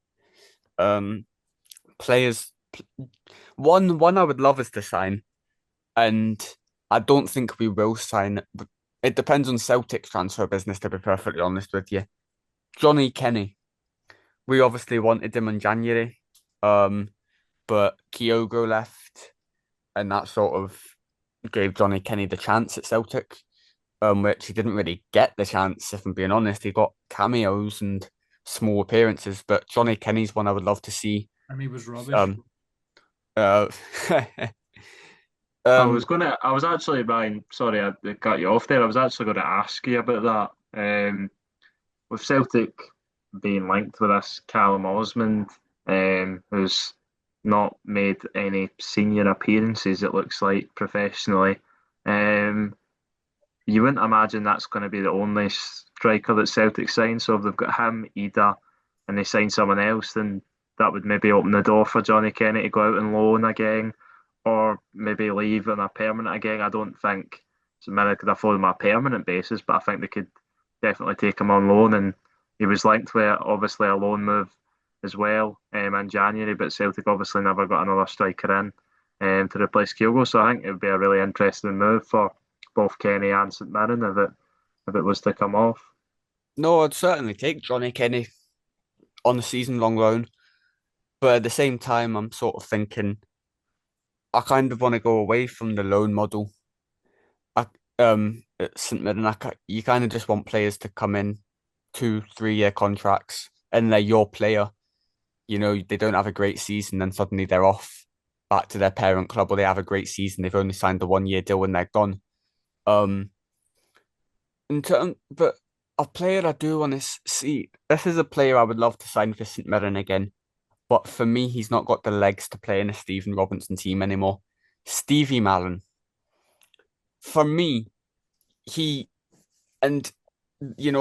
Players, one I would love us to sign, and I don't think we will sign. It depends on Celtic's transfer business, to be perfectly honest with you. Johnny Kenny. we obviously wanted him in January, but Kyogo left, and that sort of gave Johnny Kenny the chance at Celtic, which he didn't really get the chance, if I'm being honest. He got cameos and small appearances, but Johnny Kenny's one I would love to see. And he was rubbish. Um, uh, I was actually, Brian, sorry I cut you off there. I was actually going to ask you about that. With Celtic being linked with this Callum Osmond, who's not made any senior appearances, it looks like, professionally. Um, you wouldn't imagine that's going to be the only striker that Celtic sign. So if they've got him, Ida, and they sign someone else, then that would maybe open the door for Johnny Kenny to go out and loan again, or maybe leave on a permanent again. I don't think St Mirren could afford him on a permanent basis, but I think they could definitely take him on loan. And he was linked with obviously a loan move as well in January, but Celtic obviously never got another striker in to replace Kyogo. So I think it would be a really interesting move for both Kenny and St Mirren if it was to come off. no, I'd certainly take Johnny Kenny on the season-long loan, but at the same time, I'm sort of thinking I kind of want to go away from the loan model. I, at St Mirren, you kind of just want players to come in 2, 3 year contracts, and they're your player. You know, they don't have a great season, then suddenly they're off back to their parent club, or they have a great season, they've only signed a 1 year deal and they're gone. Um, but a player I do want to see. This is a player I would love to sign for St Mirren again, but for me, he's not got the legs to play in a Stephen Robinson team anymore. Stevie Mallon. For me, he and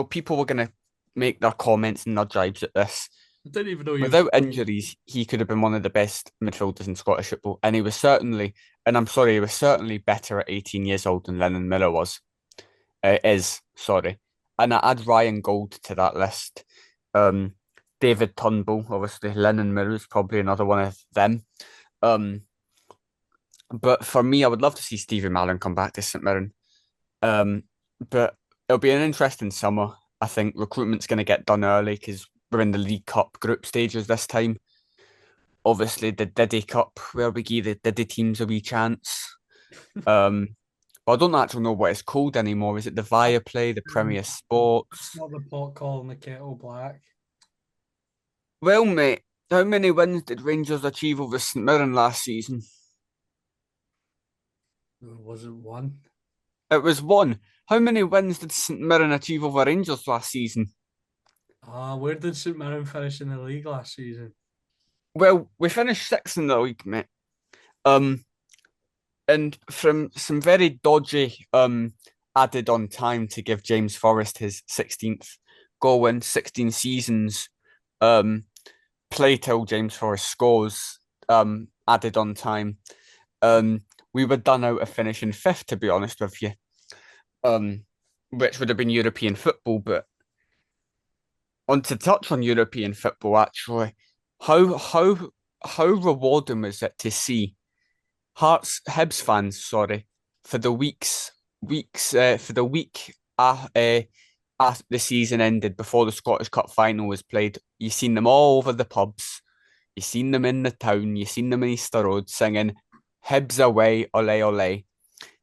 people were gonna make their comments and their jibes at this. I didn't even know he was. Without injuries, he could have been one of the best midfielders in Scottish football, and he was certainly, and I'm sorry, he was certainly better at 18 years old than Lennon Miller was. Sorry, and I add Ryan Gold to that list. Um, David Turnbull, obviously, Lennon Miller is probably another one of them. Um, but for me, I would love to see Stevie Mallon come back to St Mirren. But it'll be an interesting summer. I think recruitment's going to get done early because we're in the League Cup group stages this time. Obviously, the Diddy Cup, where we give the Diddy teams a wee chance. But I don't actually know what it's called anymore. Is it the Viaplay, the Premier It's Sports? not the pot calling the kettle black. Well, mate, how many wins did Rangers achieve over St Mirren last season? Was it one? It was one. How many wins did St Mirren achieve over Rangers last season? Where did St Mirren finish in the league last season? Well, we finished sixth in the league, mate. Um, and from some very dodgy added on time to give James Forrest his 16th goal in 16 seasons. Play till James Forrest scores. Added on time. We were done out of finishing fifth, to be honest with you. Which would have been European football, but on to touch on European football, actually, how rewarding was it to see Hibs fans, sorry, for the for the week after the season ended before the Scottish Cup final was played. You seen them all over the pubs, you seen them in the town, you seen them in Easter Road singing "Hibs away, ole ole."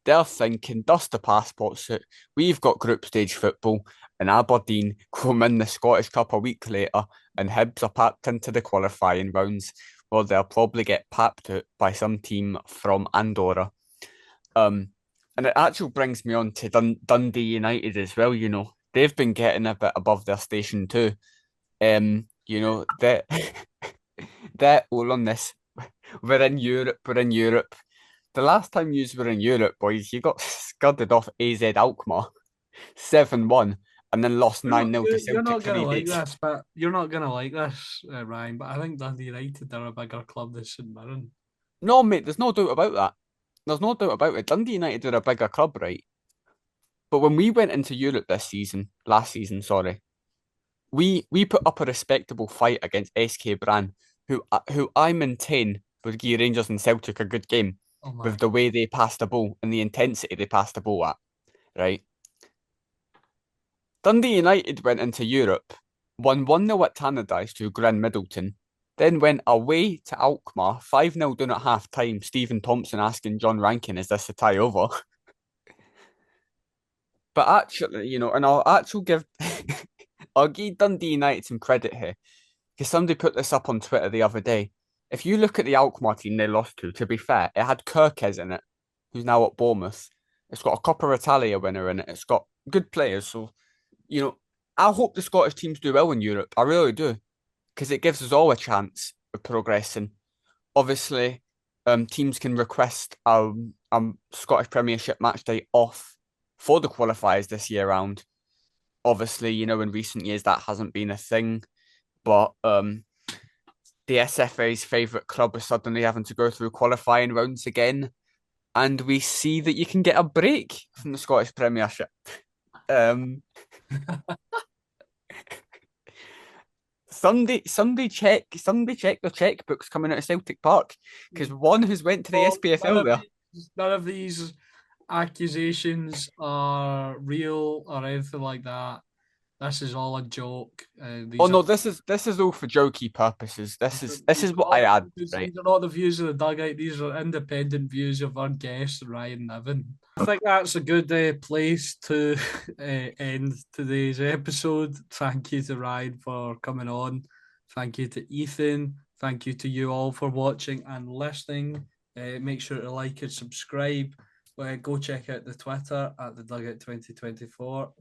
They're thinking, dust the passports out. We've got group stage football, and Aberdeen come in the Scottish Cup a week later, and Hibs are packed into the qualifying rounds, where they'll probably get papped out by some team from Andorra. And it actually brings me on to Dundee United as well. You know, they've been getting a bit above their station too. That that all on this. We're in Europe. We're in Europe. The last time you were in Europe, boys, you got scudded off AZ Alkmaar 7-1 and then lost 9-0 to You're Celtic not for gonna 8 like days. this, but you're not gonna like this, Ryan. But I think Dundee United are a bigger club than St Mirren. No, mate, there's no doubt about that. There's no doubt about it. Dundee United are a bigger club, right? But when we went into Europe last season, sorry, we put up a respectable fight against SK Brann, who I maintain would give Rangers and Celtic a good game Oh my! with the way they passed the ball and the intensity they passed the ball at, right? Dundee United went into Europe won 1-0 at Tannadice to Glen Middleton, then went away to Alkmaar, 5-0 down at half time. Stephen Thompson asking John Rankin, is this a tie over? But actually, and I'll give Dundee United some credit here, because somebody put this up on Twitter the other day. If you look at the Alkmaar team they lost to be fair, it had Kirkes in it, who's now at Bournemouth. It's got a Coppa Italia winner in it. It's got good players. So, I hope the Scottish teams do well in Europe. I really do, because it gives us all a chance of progressing. Obviously, teams can request a Scottish Premiership match day off for the qualifiers this year round. Obviously, in recent years that hasn't been a thing, but the SFA's favourite club is suddenly having to go through qualifying rounds again, and we see that you can get a break from the Scottish Premiership. Somebody check the checkbooks coming out of Celtic Park, because one who's went to the SPFL there. None of these accusations are real or anything like that. This is all a joke. No, this is all for jokey purposes. This is what I add. Right? These are not the views of the Dugout. These are independent views of our guest Ryan Niven. I think that's a good place to end today's episode. Thank you to Ryan for coming on. Thank you to Ethan. Thank you to you all for watching and listening. Make sure to like and subscribe. Go check out the Twitter at the Dugout 2024.